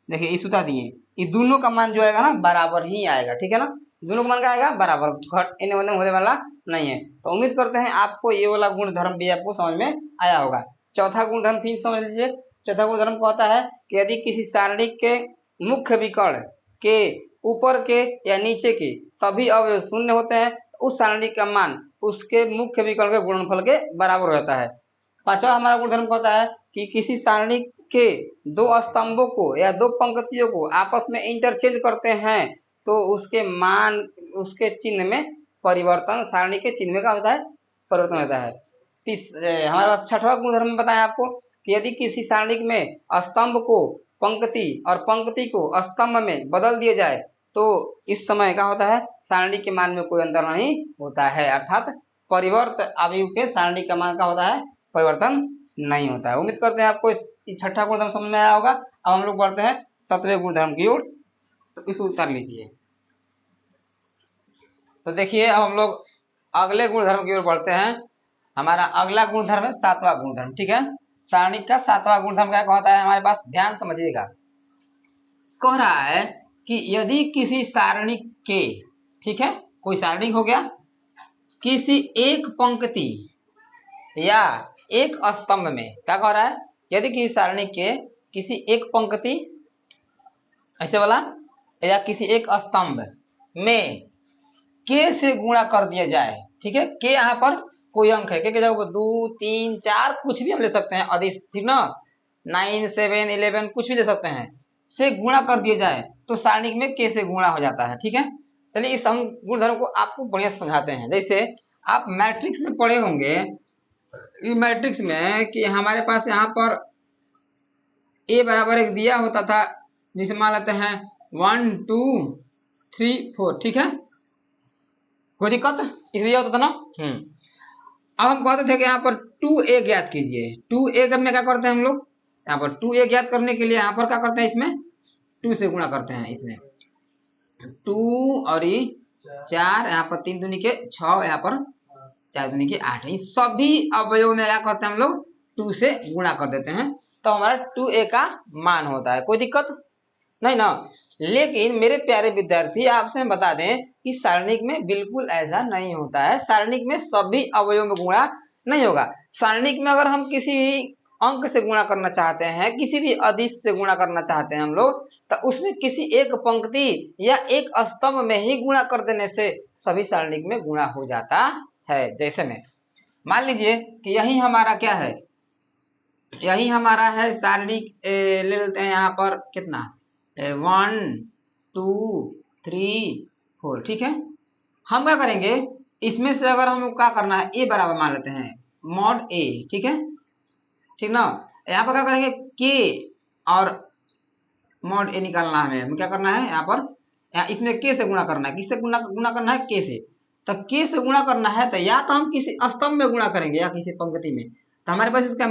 देखिए ये सुता दिए। ये दोनों का मान जो आएगा ना बराबर ही आएगा, ठीक है ना, दोनों का मान क्या आएगा, बराबर, घट इन्हें होने वाला नहीं है। तो उम्मीद करते हैं आपको ये वाला गुण धर्म भी आपको समझ में आया होगा। चौथा गुण धर्म फिर समझ लीजिए। चौथा गुण धर्म कहता है कि यदि किसी सारणी के मुख्य विकर्ण के ऊपर के या नीचे के सभी अवयव शून्य होते हैं, तो उस सारणी का मान उसके मुख्य विकर्ण के गुणनफल के बराबर रहता है। पांचवा हमारा गुण धर्म कहता है कि किसी सारणी के दो स्तंभों को या दो पंक्तियों को आपस में इंटरचेंज करते हैं तो उसके मान, उसके चिन्ह में परिवर्तन, सारणी के चिन्ह में क्या होता है, परिवर्तन होता है। हमारे पास छठवां गुण धर्म बताया आपको कि यदि किसी सारणी में स्तंभ को पंक्ति और पंक्ति को स्तंभ में बदल दिया जाए तो इस समय क्या होता है, सारणी के मान में कोई अंतर नहीं होता है, अर्थात परिवर्त अवयव के सारणी का मान क्या होता है, परिवर्तन नहीं होता है। उम्मीद करते हैं आपको छठा गुणधर्म समझ में आया होगा। अब हम लोग बढ़ते हैं सातवें गुणधर्म की ओर, तो इसको उतार लीजिए। तो देखिए अब हम लोग अगले गुणधर्म की ओर बढ़ते हैं। हमारा अगला गुणधर्म है सातवां गुणधर्म, ठीक है। सारणी का सातवां गुणधर्म क्या कहता है हमारे पास, ध्यान समझिएगा। कह रहा है कि यदि किसी सारणी के, ठीक है, कोई सारणी हो गया, किसी एक पंक्ति या एक स्तंभ में, क्या कह रहा है, यदि किसी सारणी के किसी एक पंक्ति ऐसे वाला या किसी एक स्तंभ में के से गुणा कर दिया जाए, ठीक है, के यहाँ पर कोई अंक है, के जगह पर 2 3 4 कुछ भी हम ले सकते हैं, अधिक, ठीक ना, 9 7 11 कुछ भी ले सकते हैं, से गुणा कर दिया जाए तो सारणी में के से गुणा हो जाता है, ठीक है। चलिए इस हम गुणधर्म को आपको बढ़िया समझाते हैं। जैसे आप मैट्रिक्स में पढ़े होंगे, मैट्रिक्स में कि हमारे पास यहाँ पर ए बराबर एक दिया होता था, जिसे मान लेते हैं 1 2 3 4, ठीक है, कोई दिक्कत, इस दिया होता था ना। अब हम कहते थे कि यहाँ पर 2a ज्ञात कीजिए। 2a में क्या करते हैं हम लोग, यहाँ पर 2a ज्ञात करने के लिए यहाँ पर क्या करते हैं, इसमें 2 से गुणा करते हैं, इसमें 2 और ये 4, यहाँ पर 3 दूनी के 6, यहाँ पर 4 दूनी के 8, इन सभी अवयव में क्या करते हैं हम लोग 2 से गुणा कर देते हैं, तो हमारा 2a का मान होता है, कोई दिक्कत नहीं ना। लेकिन मेरे प्यारे विद्यार्थी आपसे हम बता दें कि सारणिक में बिल्कुल ऐसा नहीं होता है। सारणिक में सभी अवयव में गुणा नहीं होगा। सारणिक में अगर हम किसी अंक से गुणा करना चाहते हैं, किसी भी अदिश से गुणा करना चाहते हैं हम लोग, तो उसमें किसी एक पंक्ति या एक स्तंभ में ही गुणा कर देने से सभी सारणिक में गुणा हो जाता है। जैसे में मान लीजिए कि यही हमारा क्या है, यही हमारा है शारीरिक, ले लेते हैं यहाँ पर कितना 1 2 3 4, ठीक है। हम क्या करेंगे, इसमें से अगर हम क्या करना है, ए बराबर मान लेते हैं मॉड ए, ठीक है, ठीक ना। यहाँ पर क्या करेंगे के और मॉड ए निकालना है हमें क्या करना है यहाँ पर, यहाँ इसमें के से गुणा करना है, किससे गुणा करना है, के से। तो के से गुणा करना है तो या तो हम किसी स्तंभ में गुणा करेंगे या किसी पंक्ति में। तो हमारे पास इसका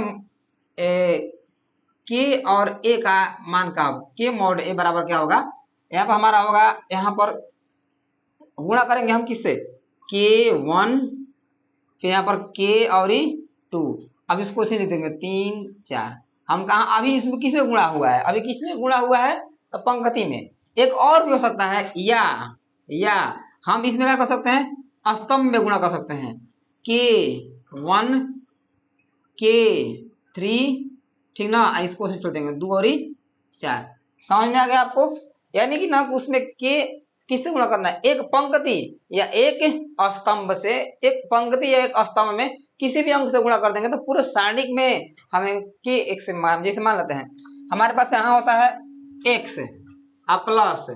के और ए का मान का के मॉड ए बराबर क्या होगा, यहाँ पर हमारा होगा, यहाँ पर गुणा करेंगे हम किससे, के 1, फिर यहाँ पर के और 2। अब इसको से लिख देंगे 3 4। हम कहा अभी इसमें किसमें गुणा हुआ है, अभी किसमें गुणा हुआ है, तो पंक्ति में। एक और भी हो सकता है, या हम इसमें क्या कर सकते हैं, स्तंभ में गुणा कर सकते हैं, के 1 के 3, ठीक ना। इसको से छोड़ देंगे 2 और 4। समझ में आ गया आपको, यानी कि ना उसमें के किससे गुणा करना है, एक पंक्ति या एक स्तंभ से, एक पंक्ति या एक स्तंभ में किसी भी अंक से गुणा कर देंगे तो पूरे सारणिक में हमें के एक से मान, जैसे मान लेते हैं हमारे पास यहाँ होता है x प्लस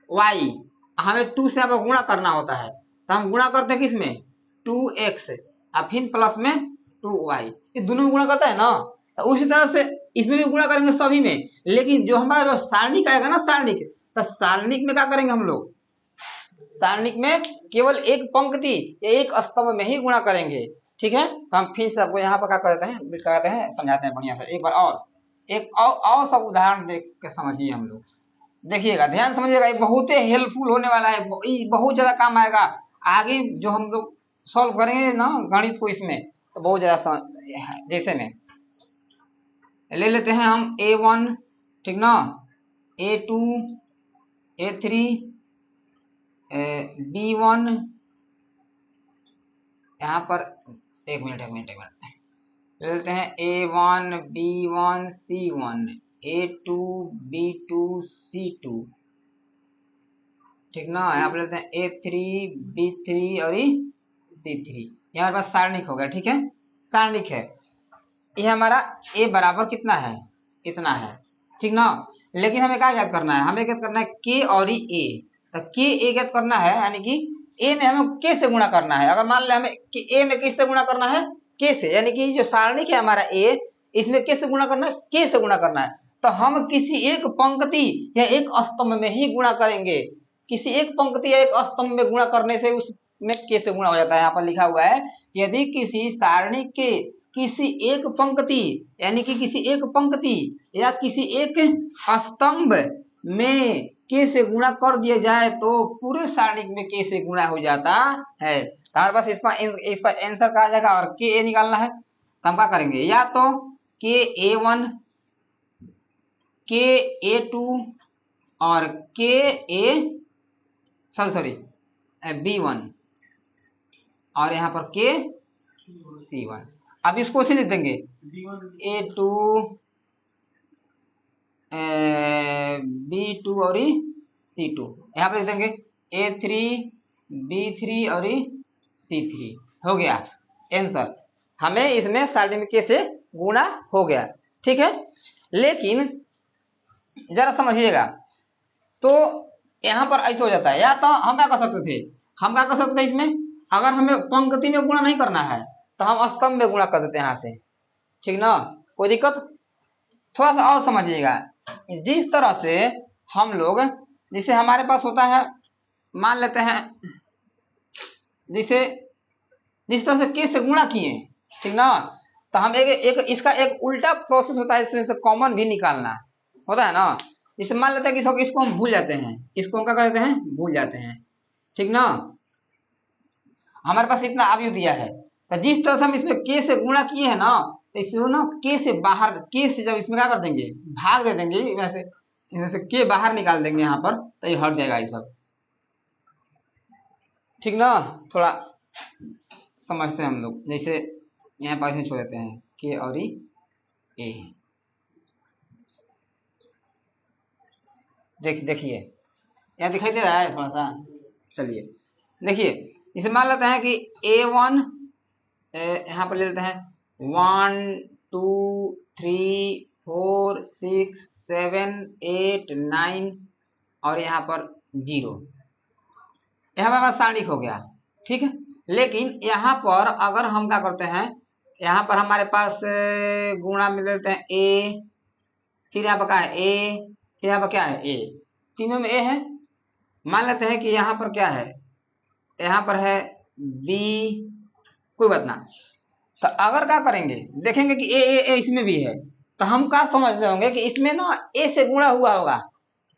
y, हमें 2 से अब गुणा करना होता है तो हम गुणा करते हैं किसमें 2x और फिर प्लस में 2y, ये दोनों में गुणा करता है ना। तो उसी तरह से इसमें भी गुणा करेंगे सभी में, लेकिन जो हमारा सारणिक आएगा ना, सारणिक, तो सारणिक में क्या करेंगे हम लोग, सारणिक में केवल एक पंक्ति या एक स्तंभ में ही गुणा करेंगे, ठीक है। तो हम फिर से आपको यहाँ पर क्या करते हैं, बिट करते हैं, समझाते हैं बढ़िया से एक बार और, एक और सब उदाहरण देख के समझिए हम लोग, देखिएगा, ध्यान समझिएगा, ये बहुत ही हेल्पफुल होने वाला है, बहुत ज्यादा काम आएगा आगे जो हम लोग सॉल्व करेंगे ना गणित को, इसमें तो बहुत ज्यादा। जैसे में ले लेते हैं हम A1, ठीक ना, A2 A3 B1, यहाँ पर एक मिनट ले लेते हैं A1 B1 C1 A2 B2 C2, ठीक ना। यहाँ पर लेते हैं A3 B3 और C3, यहाँ पास सारणिक हो गया, ठीक है, सारणिक है। ये हमारा a बराबर कितना है, इतना है, ठीक ना। लेकिन हमें क्या याद करना है, हमें याद करना है k और a, तो k a याद करना है, यानी कि a में हमें k से गुणा करना है। अगर मान ले हमें कि a में किससे गुणा करना है, k से, यानी कि जो सारणिक है हमारा a, इसमें किससे गुणा करना है, k से गुणा करना है। तो हम किसी एक पंक्ति या एक स्तंभ में ही गुणा करेंगे, किसी एक पंक्ति या एक स्तंभ में गुणा करने से उसमें k से गुणा हो जाता है। यहाँ पर लिखा हुआ है, यदि किसी सारणी के किसी एक पंक्ति, यानी कि किसी एक पंक्ति या किसी एक स्तंभ में k से गुणा कर दिया जाए तो पूरे सारणिक में k से गुणा हो जाता है। तो हमारे पास इस पर आंसर कहा जाएगा और k a निकालना है, तो हम क्या करेंगे, या तो k a1 k a2 और k a सॉरी b1 और यहाँ पर k c1। अब इसको से लिख देंगे A2 B2 और C2, यहाँ पर लिख देंगे A3 B3 और C3, हो गया आंसर। हमें इसमें सारणिक के से गुणा हो गया, ठीक है। लेकिन जरा समझिएगा, तो यहाँ पर ऐसा हो जाता है, या तो हम क्या कर सकते थे, हम क्या कर सकते थे इसमें, अगर हमें पंक्ति में गुणा नहीं करना है तो हम स्तंभ में गुणा कर देते हैं यहाँ से, ठीक ना, कोई दिक्कत। थोड़ा सा और समझिएगा, जिस तरह से हम लोग, जैसे हमारे पास होता है, मान लेते हैं जैसे जिस तरह से k से गुणा किए, ठीक ना, तो हम एक इसका एक उल्टा प्रोसेस होता है, इसमें से कॉमन भी निकालना होता है ना। जैसे मान लेते हैं कि इसको हम भूल जाते हैं, इसको हम क्या करते हैं, भूल जाते हैं, ठीक ना। हमारे पास इतना अवयव दिया है, तो जिस तरह से हम इसमें k से गुणा किए हैं ना, तो इसमें ना k से बाहर, k से जब इसमें क्या कर देंगे, भाग दे देंगे, वैसे इसमें से k बाहर निकाल देंगे यहाँ पर, तो ये हट जाएगा ये सब, ठीक ना। थोड़ा समझते हैं हम लोग, जैसे यहाँ पर ऐसे छोड़ देते हैं k और a, देखिए यहाँ दिखाई दे रहा है थोड़ा सा, चलिए देखिए इसे मान लेते हैं कि A1, यहाँ पर ले लेते हैं 1 2 3 4 6 7 8 9 और यहाँ पर 0। यहाँ पर हमारा सारणिक हो गया, ठीक है। लेकिन यहाँ पर अगर हम क्या करते हैं, यहाँ पर हमारे पास गुणा में लेते हैं A, फिर यहाँ पर क्या है A, फिर यहाँ पर क्या है A, तीनों में A है। मान लेते हैं कि यहाँ पर क्या है, यहाँ पर है B, कोई बात ना। तो अगर क्या करेंगे, देखेंगे कि ए इसमें भी है, तो हम क्या समझते होंगे कि इसमें ना ए से गुणा हुआ होगा,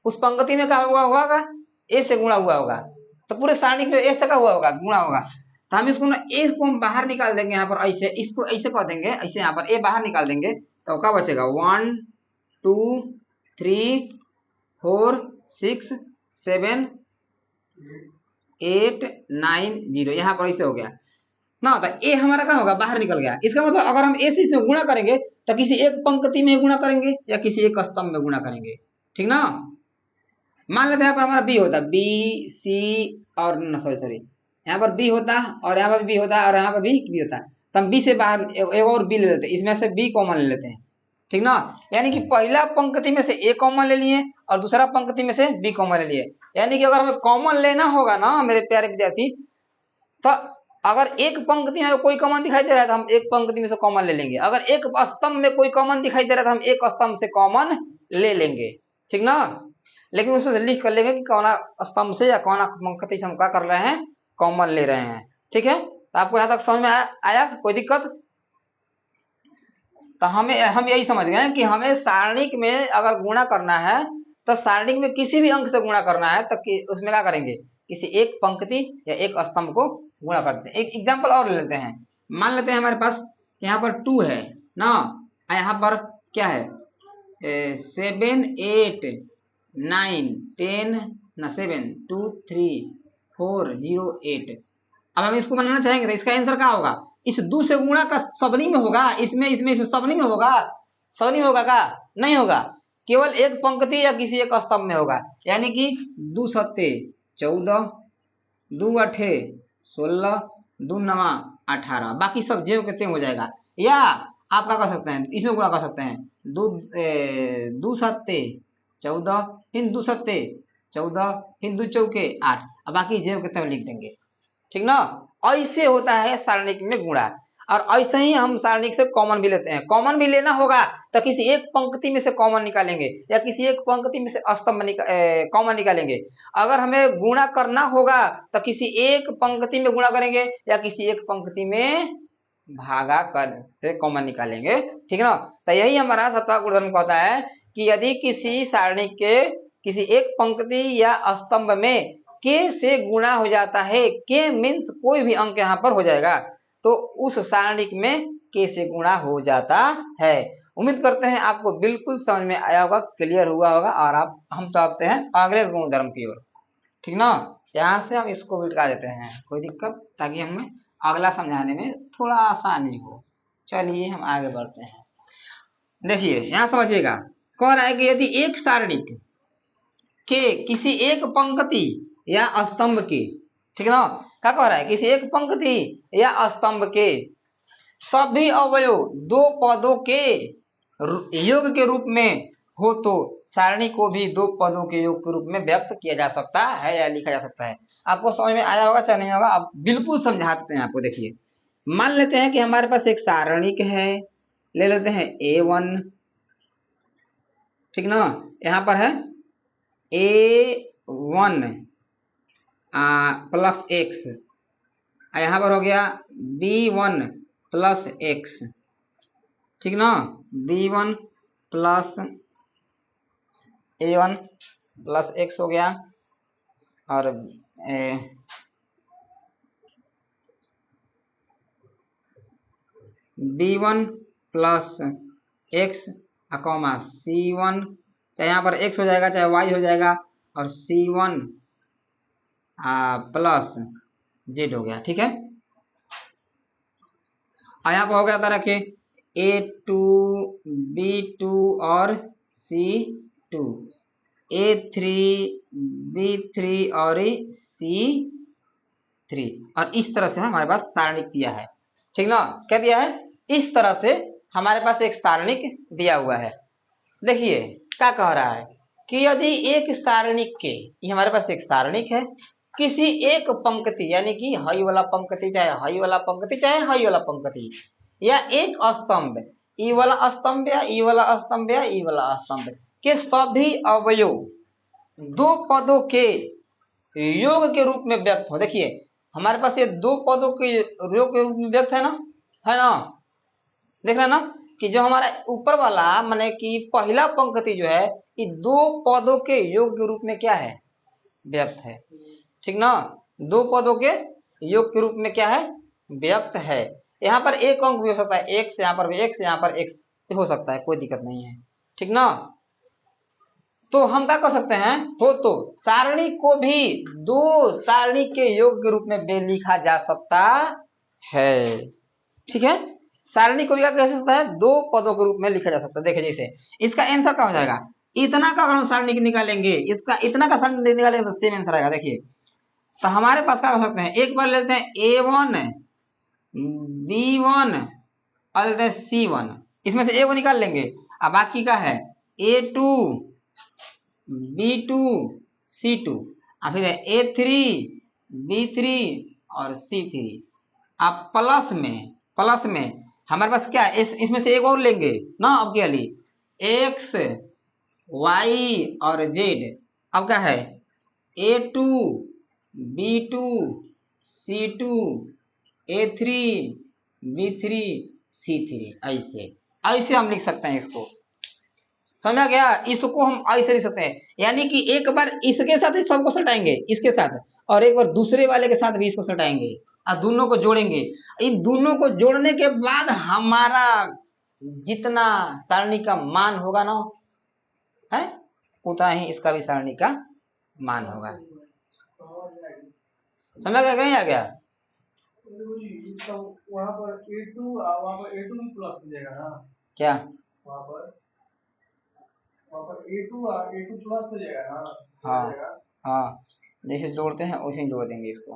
उस पंक्ति में क्या हुआ होगा, ए से गुणा हुआ होगा। तो पूरे सारणी में ए से क्या हुआ होगा, गुणा होगा। तो हम इसको ना ए को हम बाहर निकाल देंगे, यहाँ पर ऐसे, इसको ऐसे कह देंगे, ऐसे यहाँ पर ए बाहर निकाल देंगे, तो क्या बचेगा 1 2 3 4 6 7 8 9 0, यहाँ पर ऐसे हो गया ना। तो ए हमारा क्या होगा, बाहर निकल गया। इसका मतलब अगर हम ए से इसमें गुणा करेंगे तो किसी एक पंक्ति में गुणा करेंगे या किसी एक स्तंभ में गुणा करेंगे, ठीक ना। मान लेते हैं यहाँ पर हमारा बी होता, बी सी और सॉरी यहाँ पर बी होता और यहाँ पर बी होता और यहाँ पर बी होता। तो हम बी से बाहर एक और बी ले लेते हैं, इसमें से बी कॉमन ले लेते हैं, ठीक ना। यानी कि पहला पंक्ति में से ए कॉमन ले लिए और दूसरा पंक्ति में से बी कॉमन ले लिए। यानी कि अगर हमें कॉमन लेना होगा ना मेरे प्यारे विद्यार्थी, तो अगर एक पंक्ति में कोई कॉमन दिखाई दे रहा है तो हम एक पंक्ति में से कॉमन ले लेंगे। अगर एक स्तंभ में कोई कॉमन दिखाई दे रहा है तो हम एक स्तंभ से कॉमन ले लेंगे, ठीक ना। लेकिन उसमें से लिख कर लेंगे कि कौन स्तंभ से या कौन पंक्ति से हम क्या कर रहे हैं, कॉमन ले रहे हैं, ठीक है। तो आपको यहाँ तक समझ में आया कोई दिक्कत? तो हम यही समझ गए कि हमें सारणिक में अगर गुणा करना है तो सारणिक में किसी भी अंक से गुणा करना है तो उसमें क्या करेंगे, किसी एक पंक्ति या एक स्तंभ को गुणा करते हैं। एक एग्जांपल और ले लेते हैं। मान लेते हैं हमारे पास यहाँ पर 2 है ना, यहाँ पर क्या है 7 8 9 10 ना 7 2 3 4 0 8। अब हम इसको बनाना चाहेंगे तो इसका आंसर क्या होगा, इस 2 से गुणा का सबनी में होगा, इसमें सबनी में होगा, सबनी में होगा का नहीं होगा, केवल एक पंक्ति या किसी एक स्तंभ में होगा। यानी कि 2 सत्ते 14 2 8 16 2 9 18, बाकी सब जेव के तेव हो जाएगा। या आप क्या कर सकते हैं, इसमें गुणा कर सकते हैं, 2 सत्ते 14 फिर 2 सत्ते 14 फिर 2 चौके 8, और बाकी जेव के तेव लिख देंगे, ठीक ना। ऐसे होता है सारणिक में गुणा। और ऐसे ही हम सारणिक से कॉमन भी लेते हैं। कॉमन भी लेना होगा तो किसी एक पंक्ति में से कॉमन निकालेंगे या किसी एक पंक्ति में से स्तंभ कॉमन निकालेंगे। अगर हमें गुणा करना होगा तो किसी एक पंक्ति में गुणा करेंगे या किसी एक पंक्ति में भागाकार से कॉमन निकालेंगे, ठीक ना। तो यही हमारा 7वां गुणधर्म कहता है कि यदि किसी सारणिक के किसी एक पंक्ति या स्तंभ में के से गुणा हो जाता है, के मीन्स कोई भी अंक यहाँ पर हो जाएगा, तो उस सारणिक में के से गुणा हो जाता है। उम्मीद करते हैं आपको बिल्कुल समझ में आया होगा, क्लियर हुआ होगा। और हम चाहते हैं अगले गुणधर्म की ओर, ठीक ना। यहाँ से हम इसको भी हटा देते हैं, कोई दिक्कत, ताकि हमें अगला समझाने में थोड़ा आसानी हो। चलिए हम आगे बढ़ते हैं। देखिए यहाँ समझिएगा, कह रहा है कि यदि एक सारणिक के किसी एक पंक्ति या स्तंभ के, ठीक ना, क्या कह रहा है, किसी एक पंक्ति या स्तंभ के सभी अवयव 2 पदों के योग के रूप में हो तो सारणी को भी 2 पदों के योग के रूप में व्यक्त किया जा सकता है या लिखा जा सकता है। आपको समझ में आया होगा चाहे नहीं होगा, आप बिल्कुल समझाते हैं आपको। देखिए मान लेते हैं कि हमारे पास एक सारणिक है, ले लेते हैं A1, ठीक ना। यहाँ पर है A1 प्लस x, यहाँ पर हो गया B1 प्लस x, ठीक ना। B1 plus A1 plus x हो गया, और B1 plus x comma C1, चाहे यहाँ पर x हो जाएगा चाहे y हो जाएगा, और C1 प्लस z हो गया, ठीक है। और यहाँ पर हो गया तरह के A2 B2 और C2, A3 B3 और C3, 3 और इस तरह से हमारे पास सारणिक दिया है, ठीक ना। क्या दिया है, इस तरह से हमारे पास एक सारणिक दिया हुआ है। देखिए क्या कह रहा है कि यदि एक सारणिक के, ये हमारे पास एक सारणिक है, किसी एक पंक्ति यानी कि हई वाला पंक्ति चाहे हई वाला पंक्ति चाहे हई वाला पंक्ति या एक स्तंभ, ई वाला स्तंभ या ई वाला स्तंभ या ई वाला स्तंभ के सभी अवयव दो पदों के योग के रूप में व्यक्त हो। देखिए हमारे पास ये दो पदों के योग के रूप में व्यक्त है ना, देख रहे ना कि जो हमारा ऊपर वाला माने कि पहला पंक्ति जो है ये दो पदों के योग के रूप में क्या है, व्यक्त है, ठीक ना। दो पदों के योग के रूप में क्या है, व्यक्त है। यहाँ पर एक अंक भी हो सकता है, एक से यहाँ पर भी, एक से यहाँ पर एक हो सकता है, कोई दिक्कत नहीं है, ठीक ना। तो हम क्या कर सकते हैं, हो तो सारणी को भी दो सारणी के योग के रूप में लिखा जा सकता है, ठीक है। सारणी को भी क्या कह सकता है, दो पदों के रूप में लिखा जा सकता है। देखिए जैसे इसका आंसर क्या हो जाएगा, इतना का अगर हम सारणी निकालेंगे, इसका इतना का सारणी निकालेंगे तो सेम आंसर आएगा। देखिए तो हमारे पास क्या कर सकते हैं, एक बार लेते हैं A1 B1 और लेते हैं C1, इसमें से A1 निकाल लेंगे, अब बाकी का है A2 B2 C2 और फिर A3 B3 और C3। अब प्लस में हमारे पास क्या है, इसमें से एक और लेंगे ना, अब क्या लिए X Y और Z। अब क्या है A2 B2 C2 A3 B3 C3, ऐसे हम लिख सकते हैं इसको, समझा गया। इसको हम ऐसे लिख सकते हैं, यानी कि एक बार इसके साथ इस सबको सटाएंगे इसके साथ, और एक बार दूसरे वाले के साथ भी इसको सटाएंगे और दोनों को जोड़ेंगे। इन दोनों को जोड़ने के बाद हमारा जितना सारणी का मान होगा ना है, उतना ही इसका भी सारणी का मान होगा। समझ गया, कहीं आ गया। वहां पर A2 प्लस हो जाएगा ना, क्या वहां पर A2 प्लस हो जाएगा ना। हाँ हाँ, जैसे जोड़ते हैं उसे जोड़ देंगे इसको,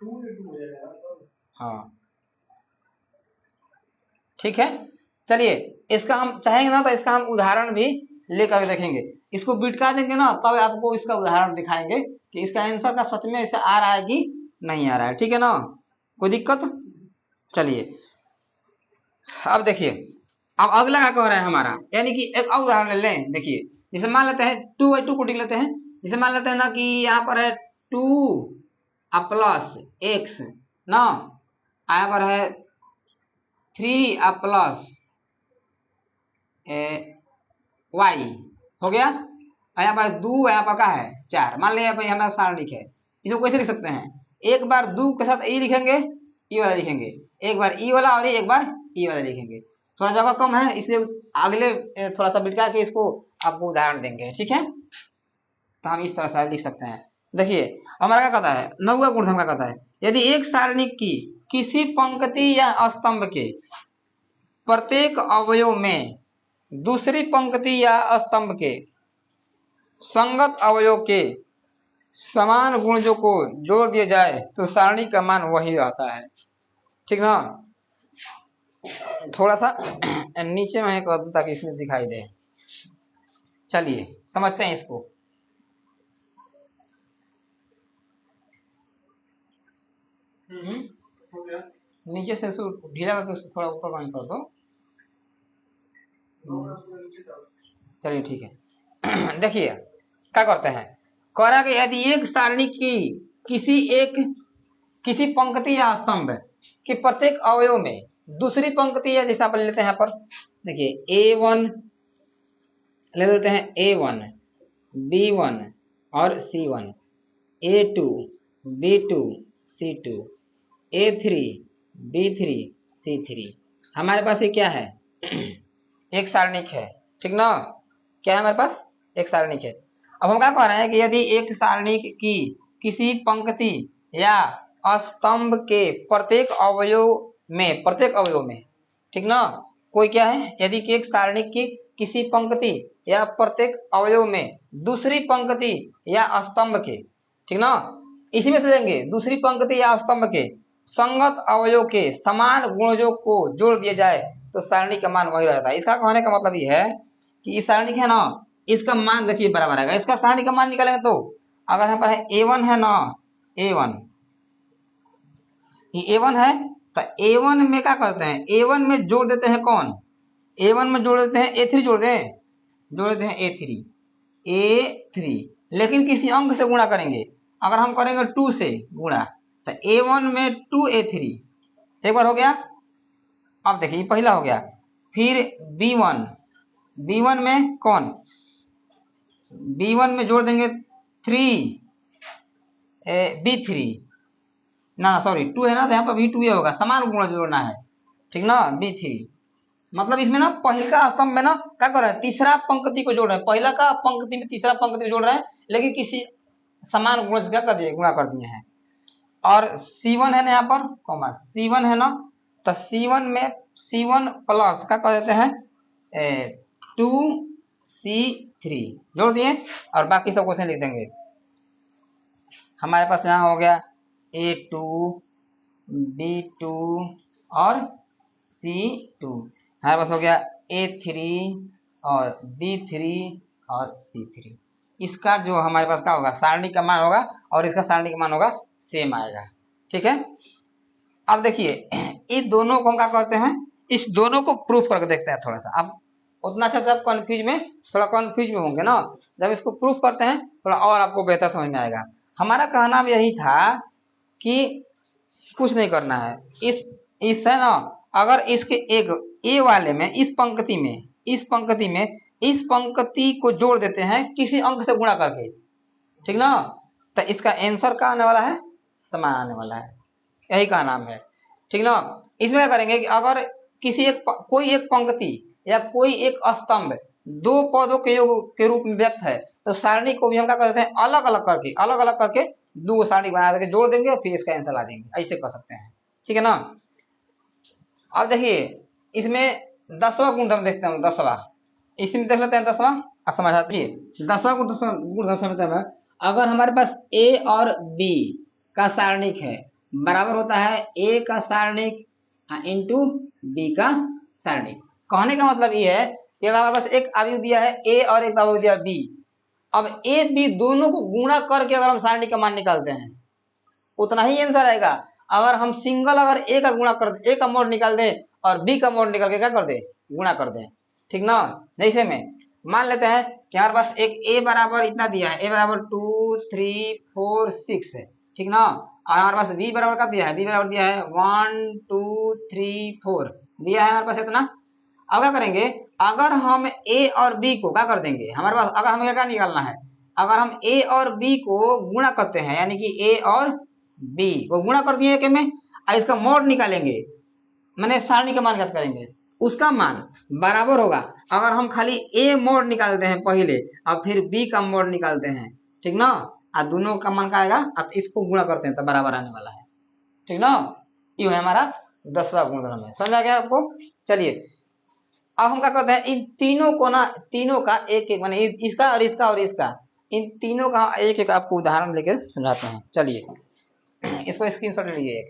2A2 हो जाएगा ना। हाँ ठीक है, चलिए इसका हम चाहेंगे ना तो इसका हम उदाहरण भी लेकर देखेंगे, इसको बिटका देंगे ना तब आपको इसका उदाहरण दिखाएंगे कि इसका आंसर का सच में ऐसे आ रहा है कि नहीं आ रहा है, ठीक है ना, कोई दिक्कत। चलिए अब देखिए, अब अगला क्या कह रहा है हमारा, यानी कि एक और उदाहरण ले लें। देखिए जैसे मान लेते हैं 2/2 को लिख लेते हैं, जैसे मान लेते हैं ना कि यहाँ पर है 2 प्लस x ना, यहाँ पर है 3 प्लस y हो गया, यहाँ पर 2 यहाँ पर क्या है 4, मान लिया भाई हमारा सारणिक है। इसको कैसे लिख सकते हैं, एक बार 2 के साथ ई लिखेंगे, ई वाला लिखेंगे, एक बार ई वाला और एक बार ई वाला लिखेंगे। थोड़ा जगह कम है इसलिए अगले थोड़ा सा बिटका के इसको आपको उदाहरण देंगे, ठीक है। तो हम इस तरह से लिख सकते हैं। देखिए हमारा क्या कहता है, 9वां गुणधर्म क्या कहता है, यदि एक सारणिक की किसी पंक्ति या स्तंभ के प्रत्येक अवयव में दूसरी पंक्ति या स्तंभ के संगत अवयव के समान गुणजों को जोड़ दिया जाए तो सारणी का मान वही रहता है, ठीक ना। थोड़ा सा नीचे में कर दूं ताकि इसमें दिखाई दे। चलिए समझते हैं इसको। हो गया, नीचे से ढीला करके थोड़ा ऊपर कहीं कर दो। चलिए ठीक है। देखिए क्या करते हैं, कह रहा कि यदि एक सारणी की किसी पंक्ति या स्तंभ के प्रत्येक अवयव में दूसरी पंक्ति या जैसे आप लेते हैं यहाँ पर, देखिए A1 ले लेते हैं, A1 B1 और C1, A2 B2 C2 A3 B3 C3, हमारे पास ये क्या है एक सारणिक है, ठीक ना। क्या है हमारे पास, एक सारणिक है। अब हम क्या कह रहे हैं कि यदि एक सारणिक की किसी पंक्ति या स्तंभ के प्रत्येक अवयव में ठीक ना, कोई क्या है, यदि कि एक सारणिक की किसी पंक्ति या प्रत्येक अवयव में दूसरी पंक्ति या स्तंभ के, ठीक ना, इसी में से देंगे दूसरी पंक्ति या स्तंभ के संगत अवयव के समान गुणजों को जोड़ दिया जाए तो सारणी का मान वही रहता है। इसका कहने का मतलब ये है कि इस सारणी है ना, इसका मान देखिए बराबर आएगा। इसका सारणी का मान निकालेंगे तो अगर यहाँ पर है A1 है ना, A1 ये A1 है तो A1 में क्या करते हैं, A1 में जोड़ देते हैं कौन, A1 में जोड़ देते हैं A3, जोड़ देते हैं A3, लेकिन किसी अंक से गुणा करेंगे। अगर हम करेंगे 2 से गुणा तो A1 में 2A3 एक बार हो गया। अब देखिए पहला हो गया, फिर B1 में कौन, B1 में जोड़ देंगे 3 B3 ना, सॉरी 2 है ना, तो यहाँ पर भी 2 होगा, समान गुण जोड़ना है, ठीक ना। B3 मतलब इसमें ना पहला स्तंभ में ना क्या कर रहे हैं, तीसरा पंक्ति को जोड़ रहे हैं, पहला का पंक्ति में तीसरा पंक्ति को जोड़ रहे हैं, लेकिन किसी समान गुण से क्या कर दिए, गुणा कर दिए हैं। और C1 है ना यहाँ पर कॉमा C1 है ना, तो C1 में C1 प्लस क्या कर देते हैं 2C3 जोड़ दिए और बाकी सब क्वेश्चन लिख देंगे। हमारे पास यहाँ हो गया A2 B2 और C2, हमारे पास हो गया A3 और B3 और C3। इसका जो हमारे पास क्या होगा, सारणी का मान होगा और इसका सारणी का मान होगा सेम आएगा, ठीक है। अब देखिए इस दोनों को हम क्या करते हैं, इस दोनों को प्रूफ करके देखते हैं थोड़ा सा। अब उतना अच्छा से आप थोड़ा कंफ्यूज में होंगे ना, जब इसको प्रूफ करते हैं थोड़ा और आपको बेहतर समझ में आएगा। हमारा कहना यही था कि कुछ नहीं करना है, इस है ना, अगर इसके एक ए वाले में इस पंक्ति में इस पंक्ति को जोड़ देते हैं किसी अंक से गुणा करके, ठीक ना, तो इसका आंसर क्या आने वाला है, समान आने वाला है, यही का नाम है, ठीक ना। इसमें क्या करेंगे कि अगर कोई एक पंक्ति या कोई एक स्तंभ दो पदों के योग के रूप में व्यक्त है तो सारणी को भी हम क्या करते हैं, अलग अलग करके दो सारणी बना देंगे, जोड़ देंगे और फिर इसका आंसर ला देंगे, ऐसे कर सकते हैं, ठीक है ना। अब देखिए इसमें 10वां गुणधर्म देखते हैं, 10वां इसमें देख लेते हैं, 10वां समझाते हैं। 10वां गुणधर्म है, अगर हमारे पास A और B का सारणिक है बराबर होता है A का सारणिक इंटू B का सारणिक। कहने का मतलब ये है कि अगर हमारे पास एक अवयव दिया है A और एक अवयव दिया है B, अब A B दोनों को गुणा करके अगर हम सारणी का मान निकालते हैं उतना ही आंसर आएगा। अगर हम सिंगल अगर A का गुणा कर A का मोड निकाल दें और B का मोड निकाल के क्या कर दे, गुणा कर दें, ठीक ना। जैसे में मान लेते हैं कि हमारे पास एक A बराबर इतना दिया है, A बराबर 2 3 4 6 है, ठीक ना, और हमारे पास B बराबर का दिया है, B बराबर दिया है 1 2 3 4 दिया है हमारे पास इतना। अब क्या करेंगे, अगर हम A और B को क्या कर देंगे, हमारे पास अगर हमें क्या निकालना है, अगर हम A और B को गुणा करते हैं यानी कि A और B को गुणा कर दिए के में इसका मोड निकालेंगे, मैंने सारणी का मान ज्ञात करेंगे, उसका मान बराबर होगा अगर हम खाली A मोड निकालते हैं पहले और फिर B का मोड निकालते हैं, ठीक ना, और दोनों का मान का आएगा और इसको गुणा करते हैं तो बराबर आने वाला है, ठीक ना। ये है हमारा 10वां गुणधर्म है, समझ आ गया आपको। चलिए अब हम क्या करते हैं, इन तीनों को ना, तीनों का एक एक माने इसका और इसका और इसका, इन तीनों का एक एक आपको उदाहरण लेकर समझाते हैं। चलिए इसको स्क्रीनशॉट लीजिए।